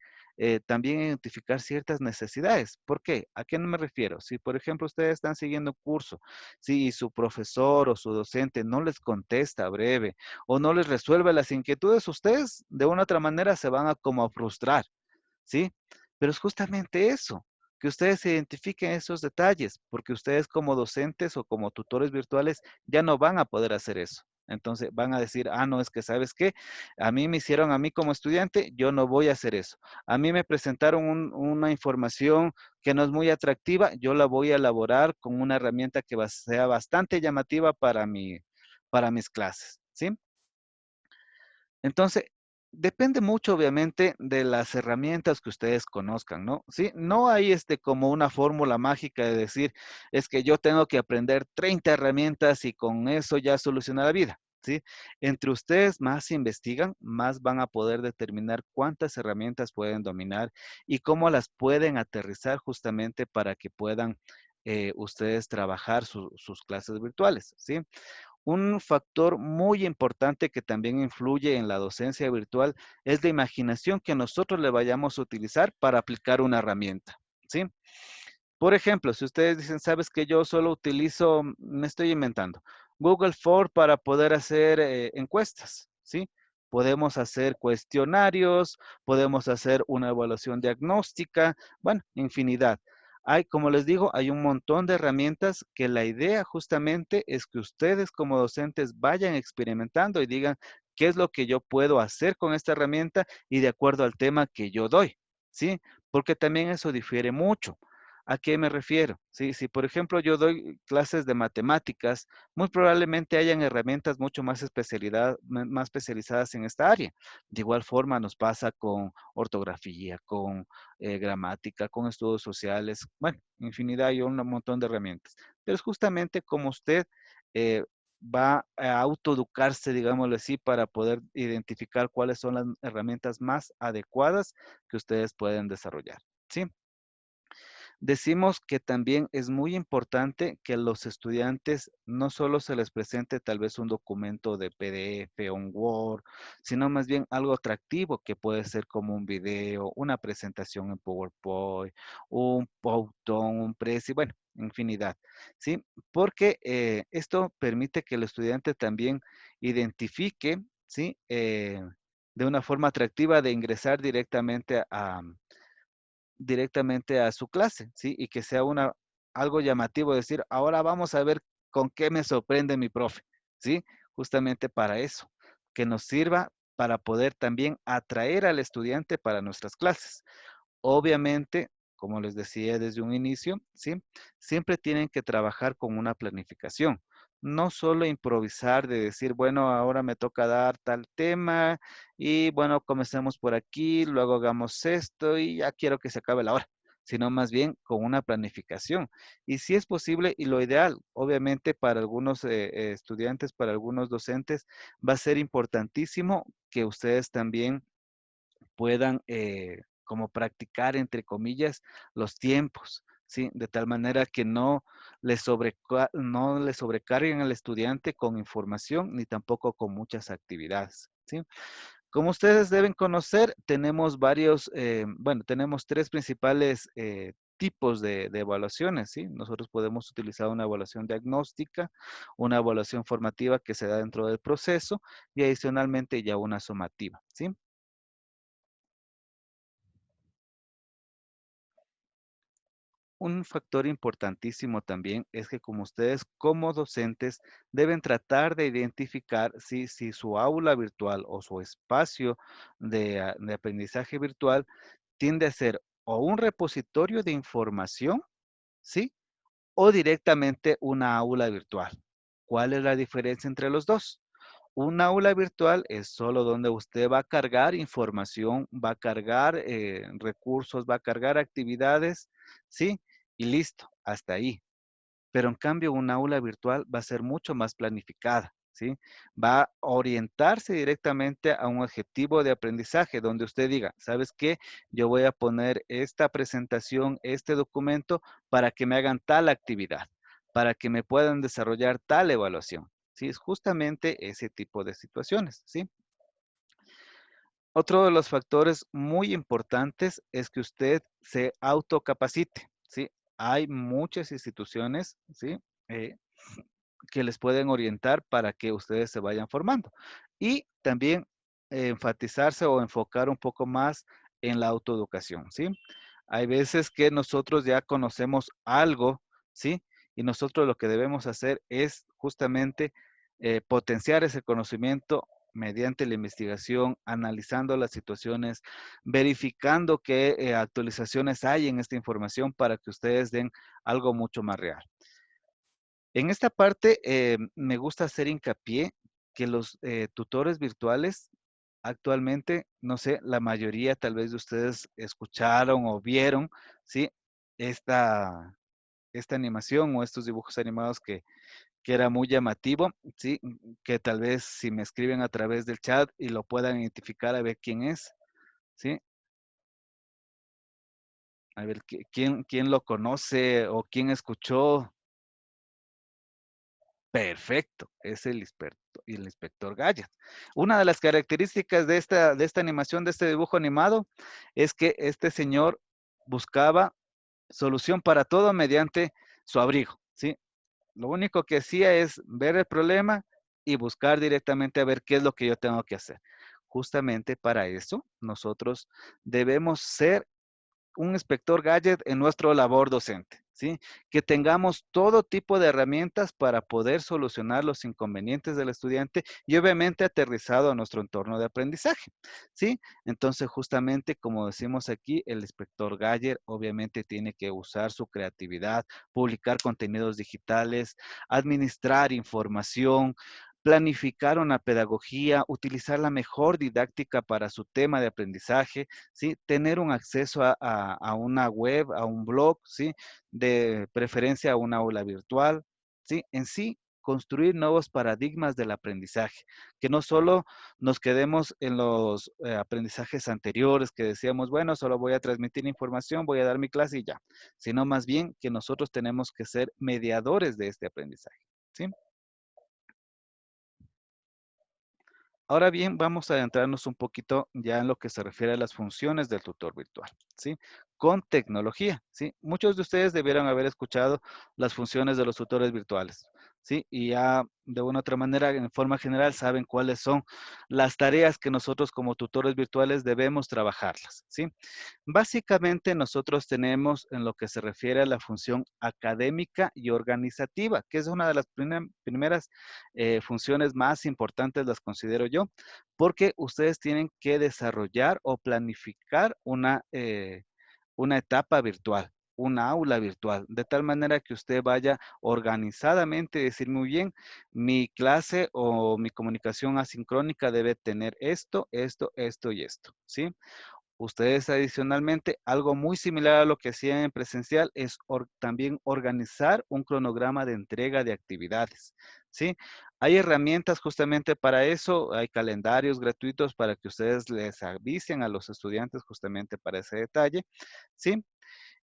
S2: también identificar ciertas necesidades. ¿Por qué? ¿A qué no me refiero? Si, por ejemplo, ustedes están siguiendo un curso, si su profesor o su docente no les contesta breve o no les resuelve las inquietudes, ustedes de una u otra manera se van a como a frustrar. ¿Sí? Pero es justamente eso, que ustedes identifiquen esos detalles, porque ustedes como docentes o como tutores virtuales ya no van a poder hacer eso. Entonces van a decir, ah, no, es que sabes qué, a mí me hicieron a mí como estudiante, yo no voy a hacer eso. A mí me presentaron una información que no es muy atractiva, yo la voy a elaborar con una herramienta que sea bastante llamativa para mis clases, ¿sí? Entonces, depende mucho, obviamente, de las herramientas que ustedes conozcan, ¿no? Sí, no hay como una fórmula mágica de decir, es que yo tengo que aprender 30 herramientas y con eso ya soluciona la vida, ¿sí? Entre ustedes más investigan, más van a poder determinar cuántas herramientas pueden dominar y cómo las pueden aterrizar justamente para que puedan ustedes trabajar sus clases virtuales, ¿sí? Un factor muy importante que también influye en la docencia virtual es la imaginación que nosotros le vayamos a utilizar para aplicar una herramienta, ¿sí? Por ejemplo, si ustedes dicen, sabes que yo solo utilizo, me estoy inventando, Google Form para poder hacer encuestas, ¿sí? Podemos hacer cuestionarios, podemos hacer una evaluación diagnóstica, bueno, infinidad. Hay, como les digo, hay un montón de herramientas que la idea justamente es que ustedes como docentes vayan experimentando y digan qué es lo que yo puedo hacer con esta herramienta y de acuerdo al tema que yo doy, ¿sí? Porque también eso difiere mucho. ¿A qué me refiero? Sí, si por ejemplo yo doy clases de matemáticas, muy probablemente hayan herramientas mucho más especializadas en esta área. De igual forma nos pasa con ortografía, con gramática, con estudios sociales, bueno, infinidad y un montón de herramientas. Pero es justamente como usted eh, va a autoeducarse, digámoslo así, para poder identificar cuáles son las herramientas más adecuadas que ustedes pueden desarrollar. ¿Sí? Decimos que también es muy importante que a los estudiantes no solo se les presente tal vez un documento de PDF o un Word, sino más bien algo atractivo que puede ser como un video, una presentación en PowerPoint, un Powtoon, un Prezi, bueno, infinidad, ¿sí? Porque esto permite que el estudiante también identifique, ¿sí? De una forma atractiva de ingresar directamente a su clase, ¿sí? Y que sea algo llamativo, decir, ahora vamos a ver con qué me sorprende mi profe, ¿sí? Justamente para eso, que nos sirva para poder también atraer al estudiante para nuestras clases. Obviamente, como les decía desde un inicio, ¿sí? Siempre tienen que trabajar con una planificación. No solo improvisar de decir, bueno, ahora me toca dar tal tema y bueno, comencemos por aquí, luego hagamos esto y ya quiero que se acabe la hora. sino más bien con una planificación. Y si es posible y lo ideal, obviamente para algunos estudiantes, para algunos docentes, va a ser importantísimo que ustedes también puedan como practicar, entre comillas, los tiempos, ¿sí? De tal manera que no le sobrecarguen al estudiante con información ni tampoco con muchas actividades, ¿sí? Como ustedes deben conocer, tenemos tenemos tres principales tipos de evaluaciones, ¿sí? Nosotros podemos utilizar una evaluación diagnóstica, una evaluación formativa que se da dentro del proceso y adicionalmente ya una sumativa, ¿sí? Un factor importantísimo también es que como ustedes como docentes deben tratar de identificar si su aula virtual o su espacio de aprendizaje virtual tiende a ser o un repositorio de información, ¿sí? O directamente una aula virtual. ¿Cuál es la diferencia entre los dos? Un aula virtual es solo donde usted va a cargar información, va a cargar recursos, va a cargar actividades, ¿sí? Y listo, hasta ahí. Pero en cambio, un aula virtual va a ser mucho más planificada, ¿sí? Va a orientarse directamente a un objetivo de aprendizaje donde usted diga, ¿sabes qué? Yo voy a poner esta presentación, este documento para que me hagan tal actividad, para que me puedan desarrollar tal evaluación. Sí, es justamente ese tipo de situaciones, ¿sí? Otro de los factores muy importantes es que usted se autocapacite, ¿sí? Hay muchas instituciones, ¿sí? Eh, que les pueden orientar para que ustedes se vayan formando. Y también enfatizarse o enfocar un poco más en la autoeducación, ¿sí? Hay veces que nosotros ya conocemos algo, ¿sí? Y nosotros lo que debemos hacer es justamente potenciar ese conocimiento mediante la investigación, analizando las situaciones, verificando qué actualizaciones hay en esta información para que ustedes den algo mucho más real. En esta parte, me gusta hacer hincapié que los tutores virtuales actualmente, no sé, la mayoría tal vez de ustedes escucharon o vieron, ¿sí? Esta, esta animación o estos dibujos animados que era muy llamativo, ¿sí? Que tal vez si me escriben a través del chat y lo puedan identificar a ver quién es, ¿sí? A ver quién lo conoce o quién escuchó. Perfecto, es el inspector Gadget. Una de las características de esta animación, de este dibujo animado, es que este señor buscaba solución para todo mediante su abrigo, ¿sí? Lo único que hacía es ver el problema y buscar directamente a ver qué es lo que yo tengo que hacer. Justamente para eso, nosotros debemos ser un inspector gadget en nuestro labor docente, ¿sí? Que tengamos todo tipo de herramientas para poder solucionar los inconvenientes del estudiante y obviamente aterrizado a nuestro entorno de aprendizaje, ¿sí? Entonces, justamente como decimos aquí, el inspector gadget obviamente tiene que usar su creatividad, publicar contenidos digitales, administrar información, planificar una pedagogía, utilizar la mejor didáctica para su tema de aprendizaje, ¿sí? Tener un acceso a una web, a un blog, ¿sí? De preferencia a una aula virtual, ¿sí? En sí, construir nuevos paradigmas del aprendizaje, que no solo nos quedemos en los aprendizajes anteriores que decíamos, bueno, solo voy a transmitir información, voy a dar mi clase y ya, sino más bien que nosotros tenemos que ser mediadores de este aprendizaje, ¿sí? Ahora bien, vamos a adentrarnos un poquito ya en lo que se refiere a las funciones del tutor virtual, ¿sí? Con tecnología, ¿sí? Muchos de ustedes debieron haber escuchado las funciones de los tutores virtuales, ¿sí? Y ya de una u otra manera, en forma general, saben cuáles son las tareas que nosotros como tutores virtuales debemos trabajarlas, ¿sí? Básicamente nosotros tenemos en lo que se refiere a la función académica y organizativa, que es una de las primeras funciones más importantes, las considero yo, porque ustedes tienen que desarrollar o planificar una etapa virtual, una aula virtual, de tal manera que usted vaya organizadamente y decir, muy bien, mi clase o mi comunicación asincrónica debe tener esto, esto, esto y esto, ¿sí? Ustedes adicionalmente, algo muy similar a lo que hacían en presencial es también organizar un cronograma de entrega de actividades, ¿sí? Hay herramientas justamente para eso, hay calendarios gratuitos para que ustedes les avisen a los estudiantes justamente para ese detalle, ¿sí?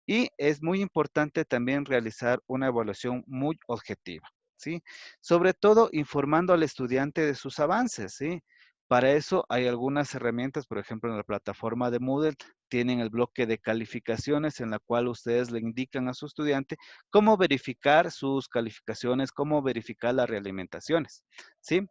S2: Y es muy importante también realizar una evaluación muy objetiva, ¿sí? Sobre todo informando al estudiante de sus avances, ¿sí? Para eso hay algunas herramientas, por ejemplo, en la plataforma de Moodle tienen el bloque de calificaciones en la cual ustedes le indican a su estudiante cómo verificar sus calificaciones, cómo verificar las realimentaciones, ¿sí?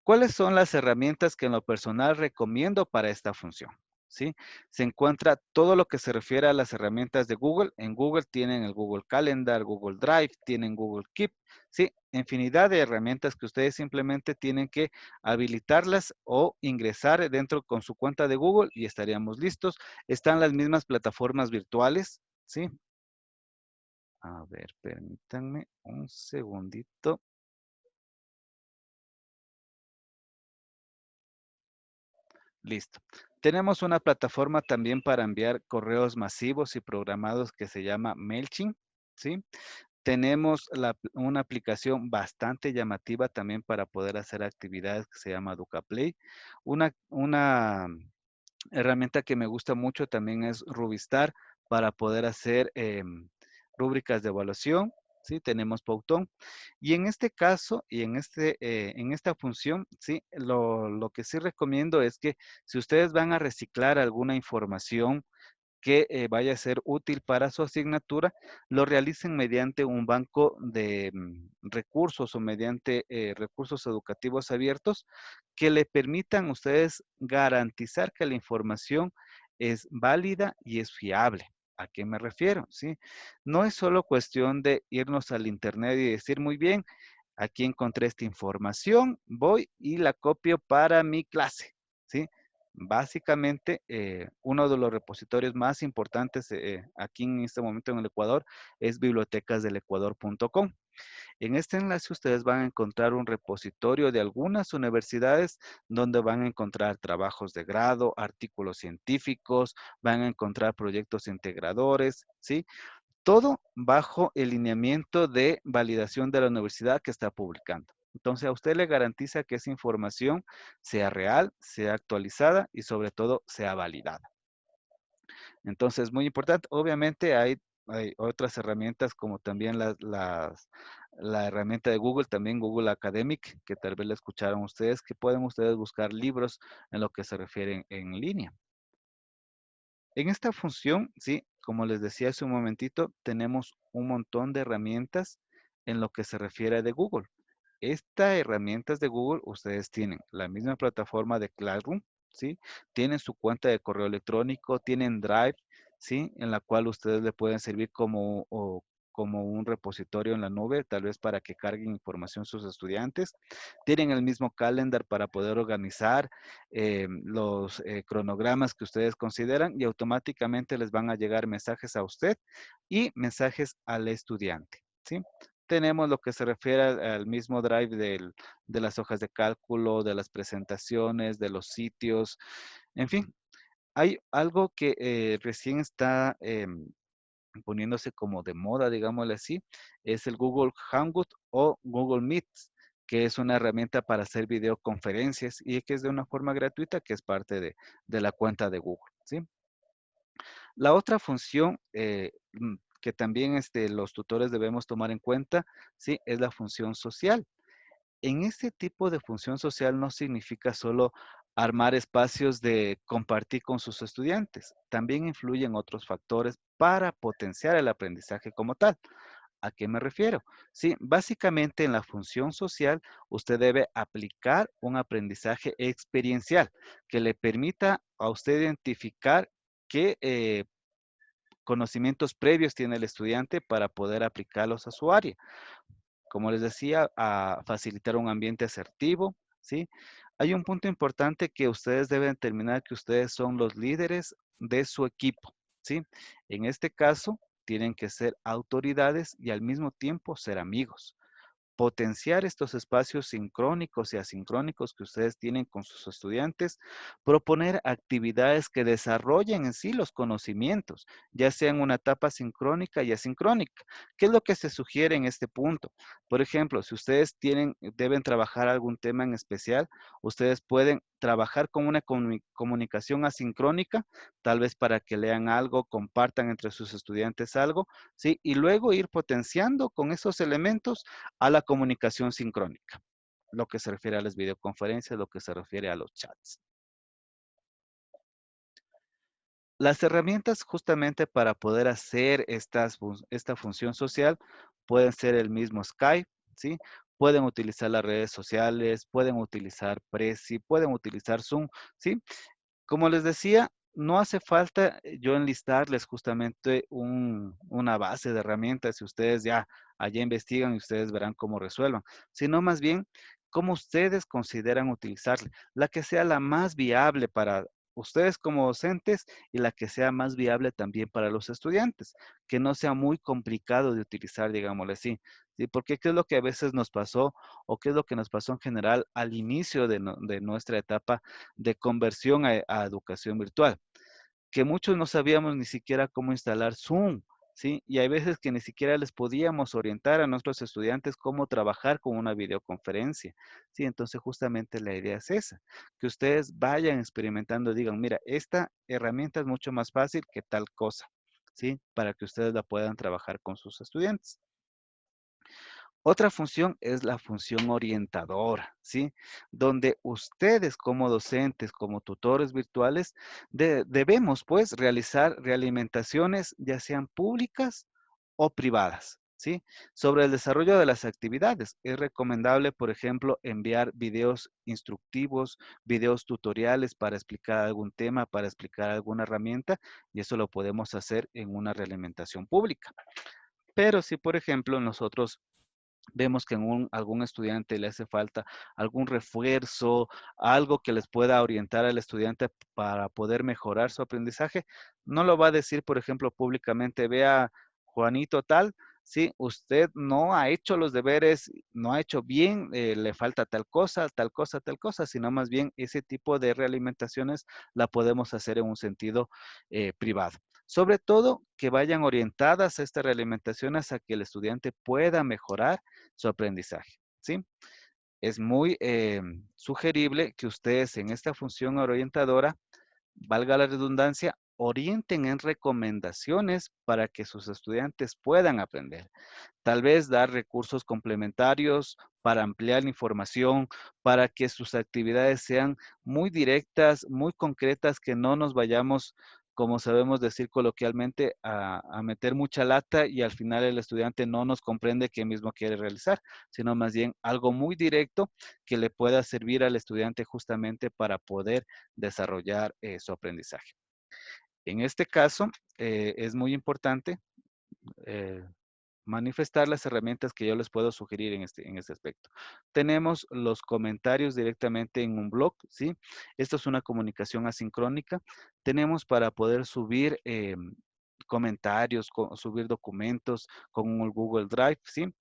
S2: ¿Cuáles son las herramientas que en lo personal recomiendo para esta función? ¿Sí? Se encuentra todo lo que se refiere a las herramientas de Google. En Google tienen el Google Calendar, Google Drive, tienen Google Keep, ¿sí? Infinidad de herramientas que ustedes simplemente tienen que habilitarlas o ingresar dentro con su cuenta de Google y estaríamos listos. Están las mismas plataformas virtuales, ¿sí? A ver, permítanme un segundito. Listo. Tenemos una plataforma también para enviar correos masivos y programados que se llama MailChimp, ¿sí? Tenemos una aplicación bastante llamativa también para poder hacer actividades que se llama DucaPlay. Una herramienta que me gusta mucho también es Rubistar para poder hacer rúbricas de evaluación. Sí, tenemos Powtoon. Y en este caso y en esta función, sí, lo que sí recomiendo es que si ustedes van a reciclar alguna información que vaya a ser útil para su asignatura, lo realicen mediante un banco de recursos o mediante recursos educativos abiertos que le permitan a ustedes garantizar que la información es válida y es fiable. ¿A qué me refiero? ¿Sí? No es solo cuestión de irnos al internet y decir, muy bien, aquí encontré esta información, voy y la copio para mi clase, ¿sí? Básicamente, uno de los repositorios más importantes aquí en este momento en el Ecuador es bibliotecasdelecuador.com. En este enlace ustedes van a encontrar un repositorio de algunas universidades donde van a encontrar trabajos de grado, artículos científicos, van a encontrar proyectos integradores, ¿sí? Todo bajo el lineamiento de validación de la universidad que está publicando. Entonces, a usted le garantiza que esa información sea real, sea actualizada y sobre todo sea validada. Entonces, muy importante. Obviamente hay otras herramientas como también la herramienta de Google, también Google Academic, que tal vez la escucharon ustedes, que pueden ustedes buscar libros en lo que se refiere en línea. En esta función, sí, como les decía hace un momentito, tenemos un montón de herramientas en lo que se refiere de Google. Estas herramientas de Google, ustedes tienen la misma plataforma de Classroom, ¿sí? Tienen su cuenta de correo electrónico, tienen Drive, ¿sí? En la cual ustedes le pueden servir como un repositorio en la nube, tal vez para que carguen información sus estudiantes. Tienen el mismo calendar para poder organizar los cronogramas que ustedes consideran y automáticamente les van a llegar mensajes a usted y mensajes al estudiante, ¿sí? Tenemos lo que se refiere al mismo drive de las hojas de cálculo, de las presentaciones, de los sitios, en fin. Hay algo que recién está poniéndose como de moda, digámosle así, es el Google Hangout o Google Meet, que es una herramienta para hacer videoconferencias y que es de una forma gratuita, que es parte de la cuenta de Google, ¿sí? La otra función que también los tutores debemos tomar en cuenta, ¿sí? Es la función social. En este tipo de función social no significa solo armar espacios de compartir con sus estudiantes. También influyen otros factores para potenciar el aprendizaje como tal. ¿A qué me refiero? Sí, básicamente en la función social usted debe aplicar un aprendizaje experiencial que le permita a usted identificar qué conocimientos previos tiene el estudiante para poder aplicarlos a su área. Como les decía, a facilitar un ambiente asertivo, ¿sí? Hay un punto importante que ustedes deben determinar que ustedes son los líderes de su equipo, ¿sí? En este caso, tienen que ser autoridades y al mismo tiempo ser amigos. potenciar estos espacios sincrónicos y asincrónicos que ustedes tienen con sus estudiantes, proponer actividades que desarrollen en sí los conocimientos, ya sea en una etapa sincrónica y asincrónica. ¿Qué es lo que se sugiere en este punto? Por ejemplo, si ustedes deben trabajar algún tema en especial, ustedes pueden trabajar con una comunicación asincrónica, tal vez para que lean algo, compartan entre sus estudiantes algo, ¿sí? Y luego ir potenciando con esos elementos a la comunicación sincrónica, lo que se refiere a las videoconferencias, lo que se refiere a los chats. Las herramientas justamente para poder hacer esta función social pueden ser el mismo Skype, ¿sí? Pueden utilizar las redes sociales, pueden utilizar Prezi, pueden utilizar Zoom, ¿sí? Como les decía, no hace falta yo enlistarles justamente una base de herramientas y ustedes ya allá investigan y ustedes verán cómo resuelvan, sino más bien cómo ustedes consideran utilizarla, la que sea la más viable para ustedes como docentes y la que sea más viable también para los estudiantes, que no sea muy complicado de utilizar, digámosle así. ¿Sí? Porque qué es lo que a veces nos pasó o qué es lo que nos pasó en general al inicio de nuestra etapa de conversión a educación virtual, que muchos no sabíamos ni siquiera cómo instalar Zoom, ¿sí? Y hay veces que ni siquiera les podíamos orientar a nuestros estudiantes cómo trabajar con una videoconferencia, ¿sí? Entonces justamente la idea es esa, que ustedes vayan experimentando, digan, mira, esta herramienta es mucho más fácil que tal cosa, ¿sí? Para que ustedes la puedan trabajar con sus estudiantes. Otra función es la función orientadora, ¿sí? Donde ustedes como docentes, como tutores virtuales, debemos pues realizar realimentaciones, ya sean públicas o privadas, ¿sí? Sobre el desarrollo de las actividades. Es recomendable, por ejemplo, enviar videos instructivos, videos tutoriales para explicar algún tema, para explicar alguna herramienta, y eso lo podemos hacer en una realimentación pública. Pero si, por ejemplo, nosotros vemos que en algún estudiante le hace falta algún refuerzo, algo que les pueda orientar al estudiante para poder mejorar su aprendizaje, no lo va a decir, por ejemplo, públicamente, vea, Juanito tal, sí, usted no ha hecho los deberes, no ha hecho bien, le falta tal cosa, sino más bien ese tipo de realimentaciones la podemos hacer en un sentido privado. Sobre todo que vayan orientadas a estas realimentaciones a que el estudiante pueda mejorar su aprendizaje, ¿sí? Es muy sugerible que ustedes en esta función orientadora, valga la redundancia, orienten en recomendaciones para que sus estudiantes puedan aprender. Tal vez dar recursos complementarios para ampliar la información, para que sus actividades sean muy directas, muy concretas, que no nos vayamos, como sabemos decir coloquialmente, a meter mucha lata y al final el estudiante no nos comprende qué mismo quiere realizar, sino más bien algo muy directo que le pueda servir al estudiante justamente para poder desarrollar su aprendizaje. En este caso, es muy importante eh, manifestar las herramientas que yo les puedo sugerir en este aspecto. Tenemos los comentarios directamente en un blog, ¿sí? Esto es una comunicación asincrónica. Tenemos para poder subir comentarios, subir documentos con un Google Drive, ¿sí?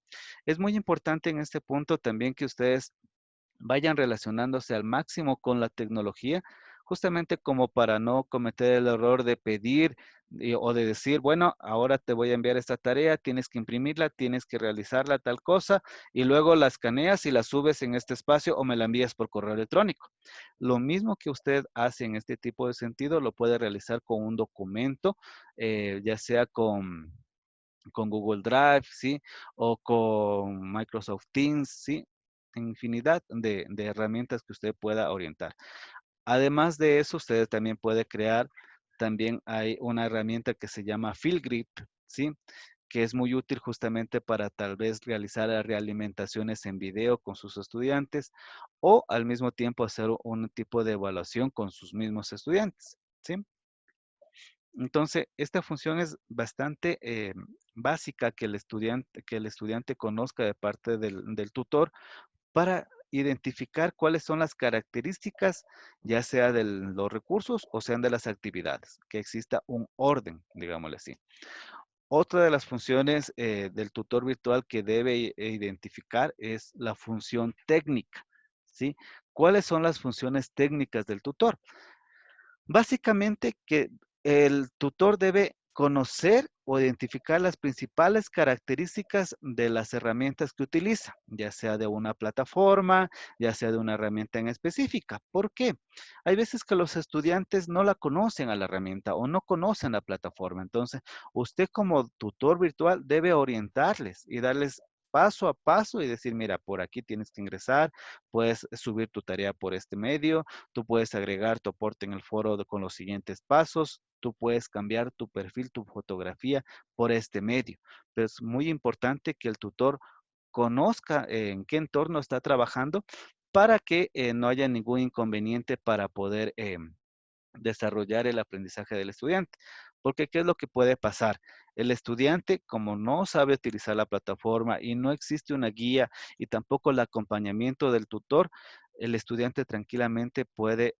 S2: Es muy importante en este punto también que ustedes vayan relacionándose al máximo con la tecnología, justamente como para no cometer el error de pedir o de decir, bueno, ahora te voy a enviar esta tarea, tienes que imprimirla, tienes que realizarla, tal cosa, y luego la escaneas y la subes en este espacio o me la envías por correo electrónico. Lo mismo que usted hace en este tipo de sentido, lo puede realizar con un documento, ya sea con Google Drive, ¿sí? O con Microsoft Teams, ¿sí? Infinidad de herramientas que usted pueda orientar. Además de eso, usted también puede crear, también hay una herramienta que se llama Grip, ¿sí? Que es muy útil justamente para tal vez realizar realimentaciones en video con sus estudiantes o al mismo tiempo hacer un tipo de evaluación con sus mismos estudiantes, ¿sí? Entonces, esta función es bastante básica que el estudiante conozca de parte del tutor para identificar cuáles son las características, ya sea de los recursos o sean de las actividades, que exista un orden, digámosle así. Otra de las funciones del tutor virtual que debe identificar es la función técnica, ¿sí? ¿Cuáles son las funciones técnicas del tutor? Básicamente que el tutor debe conocer o identificar las principales características de las herramientas que utiliza, ya sea de una plataforma, ya sea de una herramienta en específica. ¿Por qué? Hay veces que los estudiantes no la conocen a la herramienta o no conocen la plataforma. Entonces, usted como tutor virtual debe orientarles y darles paso a paso y decir, mira, por aquí tienes que ingresar, puedes subir tu tarea por este medio, tú puedes agregar tu aporte en el foro con los siguientes pasos. Tú puedes cambiar tu perfil, tu fotografía por este medio. Pero es muy importante que el tutor conozca en qué entorno está trabajando para que no haya ningún inconveniente para poder desarrollar el aprendizaje del estudiante. Porque, ¿qué es lo que puede pasar? El estudiante, como no sabe utilizar la plataforma y no existe una guía y tampoco el acompañamiento del tutor, el estudiante tranquilamente puede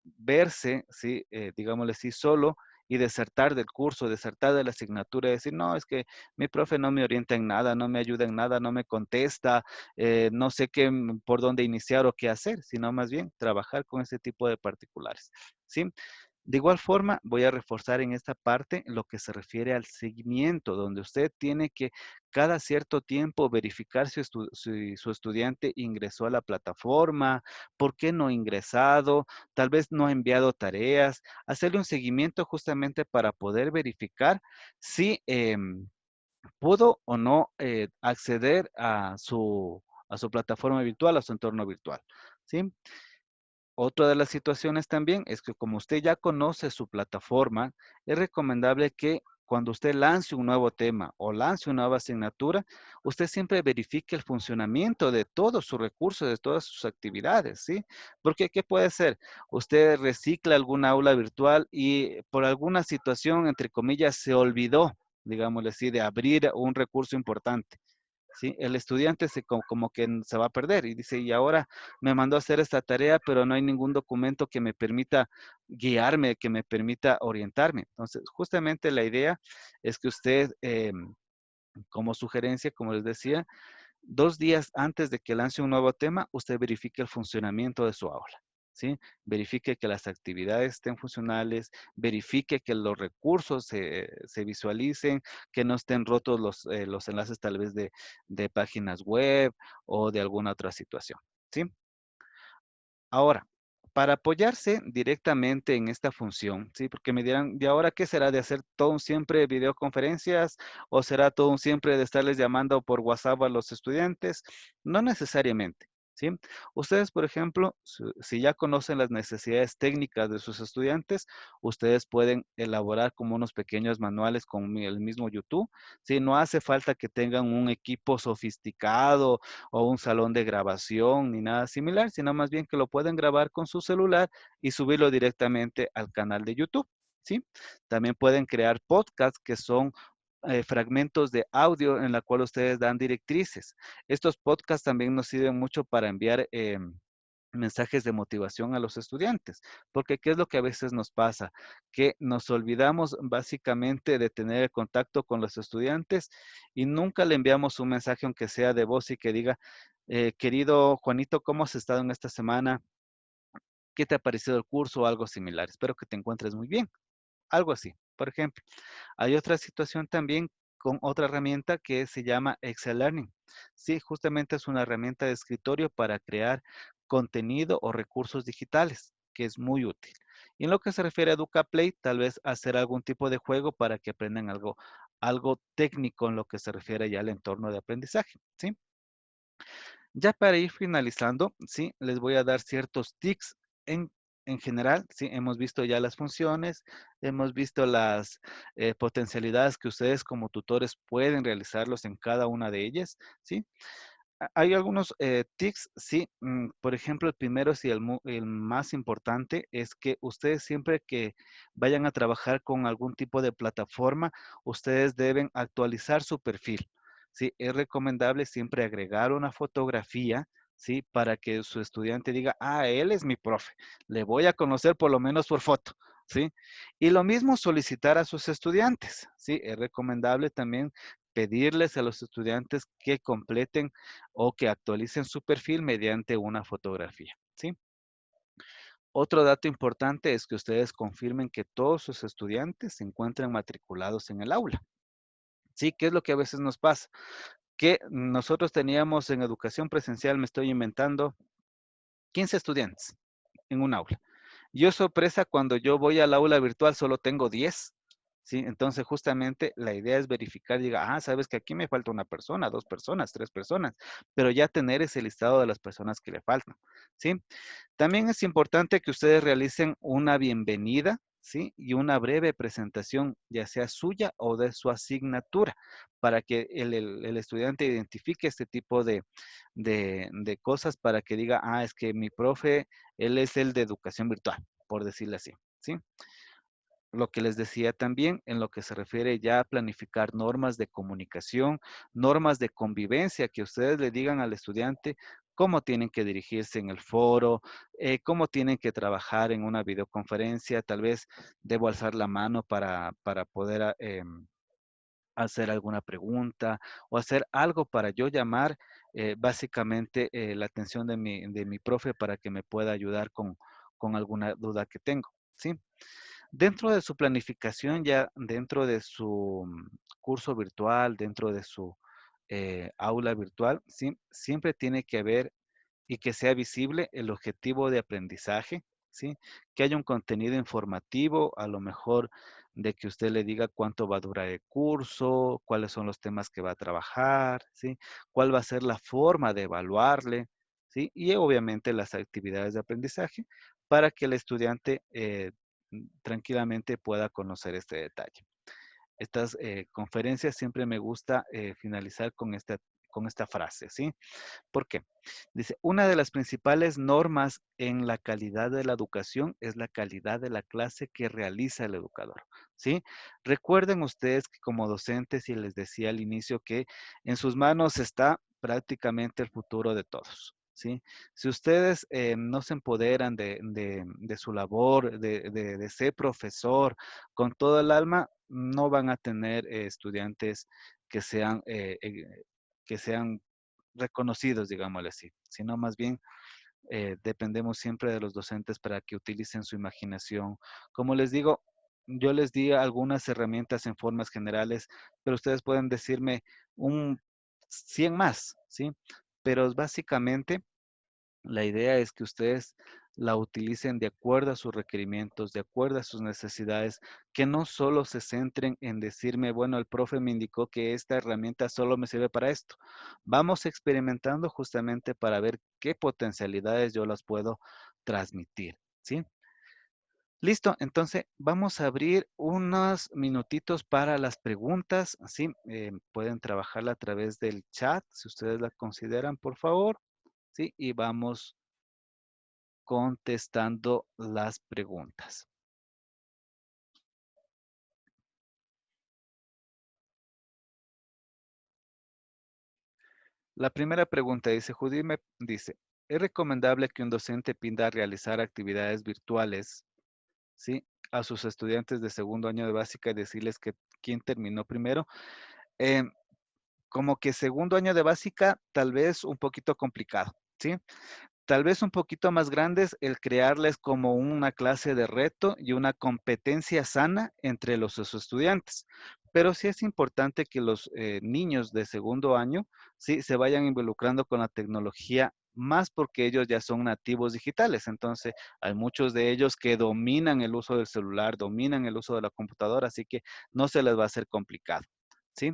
S2: verse, ¿sí? Digámosle así, solo y desertar del curso, desertar de la asignatura y decir, no, es que mi profe no me orienta en nada, no me ayuda en nada, no me contesta, no sé qué, por dónde iniciar o qué hacer, sino más bien trabajar con ese tipo de particulares, ¿sí? De igual forma, voy a reforzar en esta parte lo que se refiere al seguimiento, donde usted tiene que cada cierto tiempo verificar si su estudiante ingresó a la plataforma, por qué no ha ingresado, tal vez no ha enviado tareas, hacerle un seguimiento justamente para poder verificar si pudo o no acceder a su plataforma virtual, a su entorno virtual, ¿sí? Otra de las situaciones también es que como usted ya conoce su plataforma, es recomendable que cuando usted lance un nuevo tema o lance una nueva asignatura, usted siempre verifique el funcionamiento de todos sus recursos, de todas sus actividades, ¿sí? Porque, ¿qué puede ser? Usted recicla alguna aula virtual y por alguna situación, entre comillas, se olvidó, digámosle así, de abrir un recurso importante. ¿Sí? El estudiante como que se va a perder y dice, y ahora me mandó a hacer esta tarea, pero no hay ningún documento que me permita guiarme, que me permita orientarme. Entonces, justamente la idea es que usted, como sugerencia, como les decía, 2 días antes de que lance un nuevo tema, usted verifique el funcionamiento de su aula. ¿Sí? Verifique que las actividades estén funcionales, verifique que los recursos se visualicen, que no estén rotos los enlaces tal vez de páginas web o de alguna otra situación. ¿Sí? Ahora, para apoyarse directamente en esta función, ¿sí? Porque me dirán, ¿y ahora qué será de hacer todo un siempre videoconferencias o será todo un siempre de estarles llamando por WhatsApp a los estudiantes? No necesariamente, ¿sí? Ustedes, por ejemplo, si ya conocen las necesidades técnicas de sus estudiantes, ustedes pueden elaborar como unos pequeños manuales con el mismo YouTube, ¿sí? No hace falta que tengan un equipo sofisticado o un salón de grabación ni nada similar, sino más bien que lo pueden grabar con su celular y subirlo directamente al canal de YouTube, ¿sí? También pueden crear podcasts que son fragmentos de audio en la cual ustedes dan directrices. Estos podcasts también nos sirven mucho para enviar mensajes de motivación a los estudiantes, porque ¿qué es lo que a veces nos pasa? Que nos olvidamos básicamente de tener contacto con los estudiantes y nunca le enviamos un mensaje, aunque sea de voz y que diga, querido Juanito, ¿cómo has estado en esta semana? ¿Qué te ha parecido el curso o algo similar? Espero que te encuentres muy bien. Algo así, por ejemplo. Hay otra situación también con otra herramienta que se llama Excel Learning. Sí, justamente es una herramienta de escritorio para crear contenido o recursos digitales, que es muy útil. Y en lo que se refiere a EducaPlay, tal vez hacer algún tipo de juego para que aprendan algo técnico en lo que se refiere ya al entorno de aprendizaje, ¿sí? Ya para ir finalizando, sí, les voy a dar ciertos tips en, en general, sí, hemos visto ya las funciones, hemos visto las potencialidades que ustedes como tutores pueden realizarlos en cada una de ellas, sí. Hay algunos tips, sí, por ejemplo, el primero y el más importante es que ustedes siempre que vayan a trabajar con algún tipo de plataforma, ustedes deben actualizar su perfil. Sí, es recomendable siempre agregar una fotografía, sí, para que su estudiante diga, ah, él es mi profe, le voy a conocer por lo menos por foto. ¿sí? Y lo mismo solicitar a sus estudiantes, ¿sí? Es recomendable también pedirles a los estudiantes que completen o que actualicen su perfil mediante una fotografía, ¿sí? Otro dato importante es que ustedes confirmen que todos sus estudiantes se encuentran matriculados en el aula. Sí, ¿qué es lo que a veces nos pasa? Que nosotros teníamos en educación presencial, me estoy inventando, 15 estudiantes en un aula. Yo sorpresa cuando yo voy al aula virtual solo tengo 10, ¿sí? Entonces justamente la idea es verificar, diga, sabes que aquí me falta una persona, 2 personas, 3 personas, pero ya tener ese listado de las personas que le faltan, ¿sí? También es importante que ustedes realicen una bienvenida, ¿sí? Y una breve presentación, ya sea suya o de su asignatura, para que el estudiante identifique este tipo de cosas para que diga, es que mi profe, él es el de educación virtual, por decirle así, ¿sí? Lo que les decía también en lo que se refiere ya a planificar normas de comunicación, normas de convivencia, que ustedes le digan al estudiante cómo tienen que dirigirse en el foro, cómo tienen que trabajar en una videoconferencia, tal vez debo alzar la mano para poder hacer alguna pregunta o hacer algo para yo llamar básicamente la atención de mi profe para que me pueda ayudar con alguna duda que tengo, ¿sí? Dentro de su planificación, ya dentro de su curso virtual, dentro de su aula virtual, ¿sí? Siempre tiene que haber y que sea visible el objetivo de aprendizaje, ¿sí? Que haya un contenido informativo, a lo mejor de que usted le diga cuánto va a durar el curso, cuáles son los temas que va a trabajar, ¿sí? Cuál va a ser la forma de evaluarle, ¿sí? Y obviamente las actividades de aprendizaje para que el estudiante tranquilamente pueda conocer este detalle. Estas conferencias siempre me gusta finalizar con esta frase, ¿sí? ¿Por qué? Dice, una de las principales normas en la calidad de la educación es la calidad de la clase que realiza el educador, ¿sí? Recuerden ustedes que como docentes, y les decía al inicio que en sus manos está prácticamente el futuro de todos, ¿sí? Si ustedes no se empoderan de su labor, de ser profesor con todo el alma, no van a tener estudiantes que sean reconocidos, digámosle así, sino más bien dependemos siempre de los docentes para que utilicen su imaginación. Como les digo, yo les di algunas herramientas en formas generales, pero ustedes pueden decirme un 100 más, ¿sí? Pero básicamente la idea es que ustedes la utilicen de acuerdo a sus requerimientos, de acuerdo a sus necesidades, que no solo se centren en decirme, bueno, el profe me indicó que esta herramienta solo me sirve para esto. Vamos experimentando justamente para ver qué potencialidades yo las puedo transmitir, ¿sí? Listo, entonces vamos a abrir unos minutitos para las preguntas, ¿sí? Pueden trabajarla a través del chat, si ustedes la consideran, por favor, ¿sí? Y vamos contestando las preguntas. La primera pregunta dice, Judy me dice, ¿es recomendable que un docente pida realizar actividades virtuales, sí, a sus estudiantes de segundo año de básica y decirles que quién terminó primero? Em, Como que segundo año de básica, tal vez un poquito complicado, ¿sí? Tal vez un poquito más grandes el crearles como una clase de reto y una competencia sana entre sus estudiantes. Pero sí es importante que los niños de segundo año sí se vayan involucrando con la tecnología más porque ellos ya son nativos digitales. Entonces, hay muchos de ellos que dominan el uso del celular, dominan el uso de la computadora, así que no se les va a hacer complicado, ¿sí?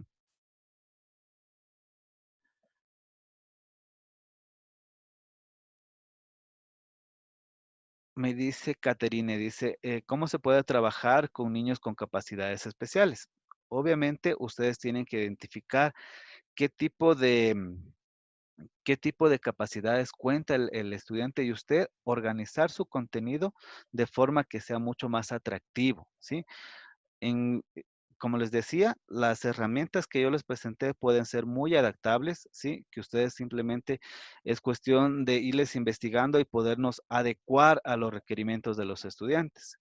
S2: Me dice Caterine, dice, ¿cómo se puede trabajar con niños con capacidades especiales? Obviamente, ustedes tienen que identificar qué tipo qué tipo de capacidades cuenta el estudiante y usted organizar su contenido de forma que sea mucho más atractivo, ¿sí? En, como les decía, las herramientas que yo les presenté pueden ser muy adaptables, ¿sí? Que ustedes simplemente es cuestión de irles investigando y podernos adecuar a los requerimientos de los estudiantes.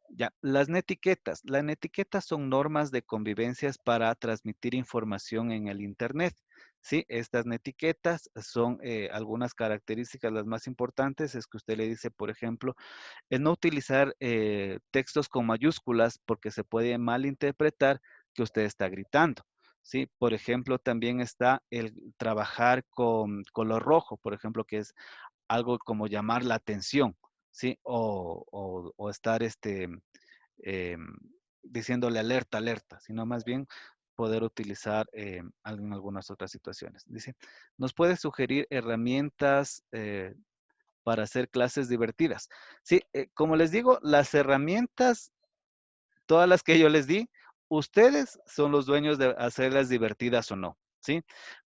S2: Ya, las netiquetas. Las netiquetas son normas de convivencias para transmitir información en el Internet. Sí, estas netiquetas son algunas características, las más importantes es que usted le dice, por ejemplo, el no utilizar textos con mayúsculas porque se puede malinterpretar que usted está gritando. ¿Sí? Por ejemplo, también está el trabajar con color rojo, por ejemplo, que es algo como llamar la atención, ¿sí? O estar em, diciéndole alerta, alerta, sino más bien poder utilizar en algunas otras situaciones. Dice, nos puede sugerir herramientas para hacer clases divertidas. Sí, como les digo, las herramientas, todas las que yo les di, ustedes son los dueños de hacerlas divertidas o no, ¿sí?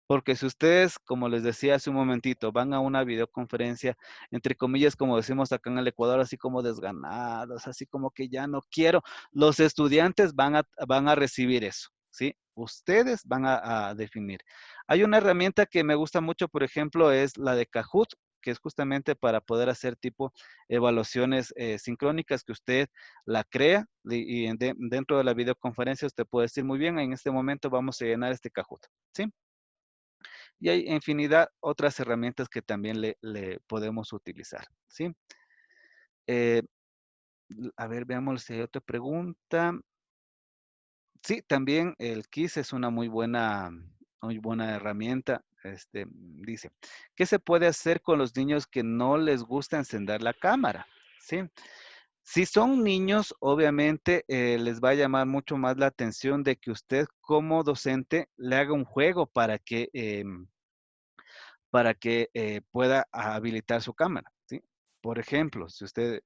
S2: Porque si ustedes, como les decía hace un momentito, van a una videoconferencia, entre comillas, como decimos acá en el Ecuador, así como desganados, así como que ya no quiero, los estudiantes van a recibir eso, ¿sí? Ustedes van a definir. Hay una herramienta que me gusta mucho, por ejemplo, es la de Kahoot, que es justamente para poder hacer tipo evaluaciones sincrónicas que usted la crea y dentro de la videoconferencia usted puede decir, muy bien, en este momento vamos a llenar este Kahoot, ¿sí? Y hay infinidad otras herramientas que también le podemos utilizar, ¿sí? Eh, a ver, veamos si hay otra pregunta. Sí, también el KISS es una muy buena herramienta. Dice, ¿qué se puede hacer con los niños que no les gusta encender la cámara? ¿Sí? Si son niños, obviamente les va a llamar mucho más la atención de que usted como docente le haga un juego para que pueda habilitar su cámara, ¿sí? Por ejemplo, si usted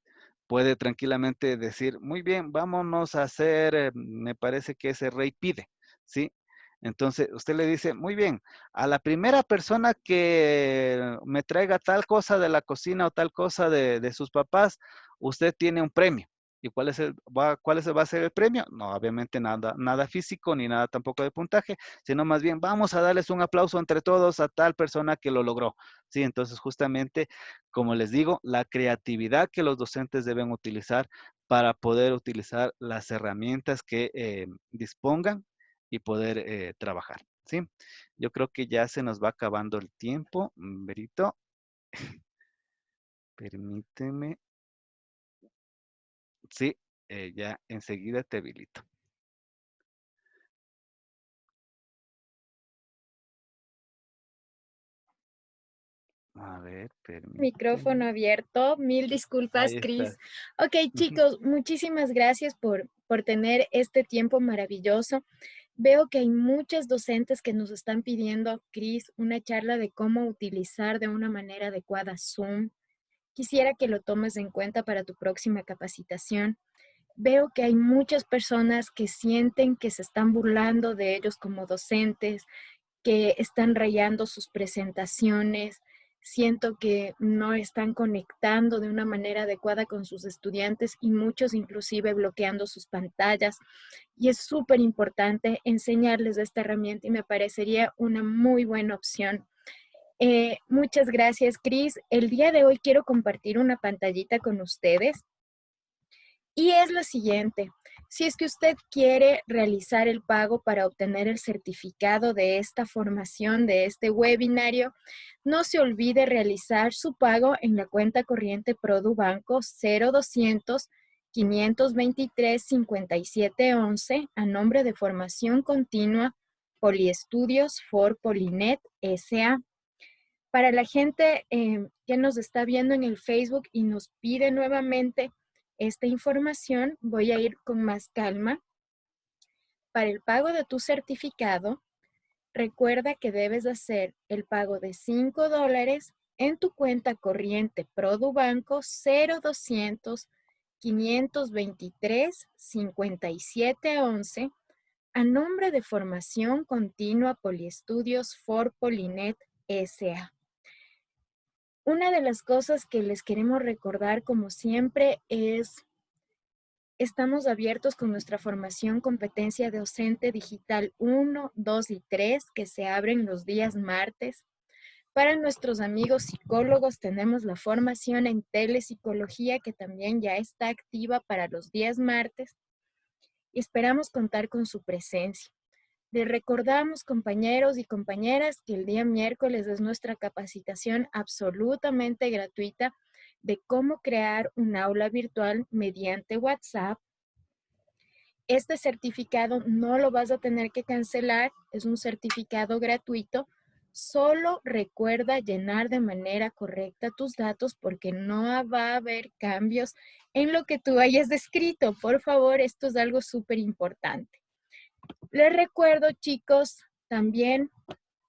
S2: puede tranquilamente decir, muy bien, vámonos a hacer, me parece que ese rey pide, ¿sí? Entonces, usted le dice, muy bien, a la primera persona que me traiga tal cosa de la cocina o tal cosa de sus papás, usted tiene un premio. ¿Y cuál va a ser el premio? No, obviamente nada físico ni nada tampoco de puntaje, sino más bien vamos a darles un aplauso entre todos a tal persona que lo logró. Sí, entonces justamente, como les digo, la creatividad que los docentes deben utilizar para poder utilizar las herramientas que dispongan y poder trabajar. Sí, yo creo que ya se nos va acabando el tiempo. Berito, permíteme. Sí, ya enseguida te habilito. A ver,
S1: Micrófono
S2: permíteme.
S1: abierto. Mil disculpas,
S2: Ahí
S1: Cris.
S2: está.
S1: Ok, chicos, muchísimas gracias por tener este tiempo maravilloso. Veo que hay muchos docentes que nos están pidiendo, Cris, una charla de cómo utilizar de una manera adecuada Zoom. Quisiera que lo tomes en cuenta para tu próxima capacitación. Veo que hay muchas personas que sienten que se están burlando de ellos como docentes, que están rayando sus presentaciones. Siento que no están conectando de una manera adecuada con sus estudiantes y muchos inclusive bloqueando sus pantallas. Y es súper importante enseñarles esta herramienta y me parecería una muy buena opción. Muchas gracias, Cris. El día de hoy quiero compartir una pantallita con ustedes y es la siguiente. Si es que usted quiere realizar el pago para obtener el certificado de esta formación, de este webinario, no se olvide realizar su pago en la cuenta corriente ProduBanco 0200 523 5711 a nombre de Formación Continua Poliestudios for Polinet SA. Para la gente que nos está viendo en el Facebook y nos pide nuevamente esta información, voy a ir con más calma. Para el pago de tu certificado, recuerda que debes hacer el pago de $5 en tu cuenta corriente ProduBanco 0200 523 5711 a nombre de Formación Continua Poliestudios for Polinet SA. Una de las cosas que les queremos recordar, como siempre, es estamos abiertos con nuestra formación competencia docente digital 1, 2 y 3, que se abren los días martes. Para nuestros amigos psicólogos tenemos la formación en telepsicología que también ya está activa para los días martes y esperamos contar con su presencia. Les recordamos, compañeros y compañeras, que el día miércoles es nuestra capacitación absolutamente gratuita de cómo crear un aula virtual mediante WhatsApp. Este certificado no lo vas a tener que cancelar, es un certificado gratuito. Solo recuerda llenar de manera correcta tus datos porque no va a haber cambios en lo que tú hayas escrito. Por favor, esto es algo súper importante. Les recuerdo, chicos, también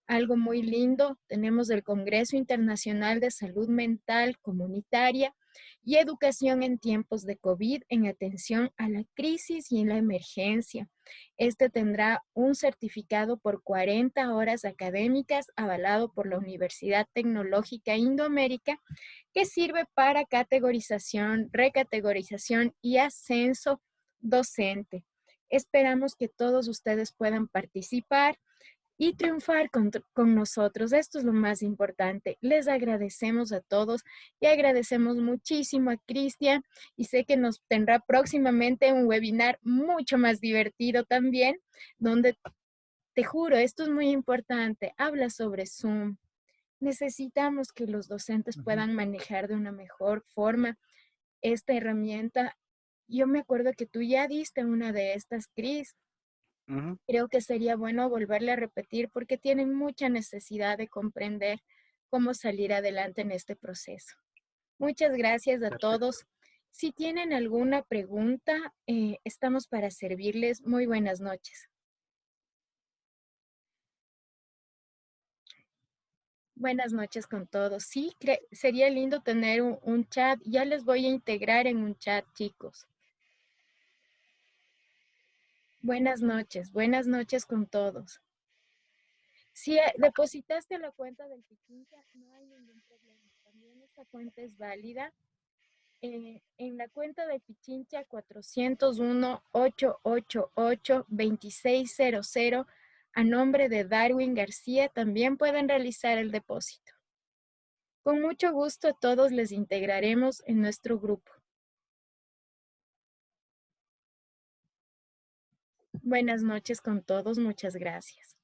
S1: algo muy lindo. Tenemos el Congreso Internacional de Salud Mental Comunitaria y Educación en tiempos de COVID en atención a la crisis y en la emergencia. Este tendrá un certificado por 40 horas académicas avalado por la Universidad Tecnológica Indoamérica que sirve para categorización, recategorización y ascenso docente. Esperamos que todos ustedes puedan participar y triunfar con nosotros. Esto es lo más importante. Les agradecemos a todos y agradecemos muchísimo a Cristian y sé que nos tendrá próximamente un webinar mucho más divertido también, donde te juro, esto es muy importante, habla sobre Zoom. Necesitamos que los docentes puedan manejar de una mejor forma esta herramienta. Yo me acuerdo que tú ya diste una de estas, Cris. Creo que sería bueno volverle a repetir porque tienen mucha necesidad de comprender cómo salir adelante en este proceso. Muchas gracias a
S2: Perfecto.
S1: todos. Si tienen alguna pregunta, estamos para servirles. Muy buenas noches. Buenas noches con todos. Sí, sería lindo tener un chat. Ya les voy a integrar en un chat, chicos. Buenas noches con todos. Si depositaste a la cuenta del Pichincha, no hay ningún problema. También esta cuenta es válida. En la cuenta de Pichincha 401-888-2600 a nombre de Darwin García también pueden realizar el depósito. Con mucho gusto a todos les integraremos en nuestro grupo. Buenas noches con todos, muchas gracias.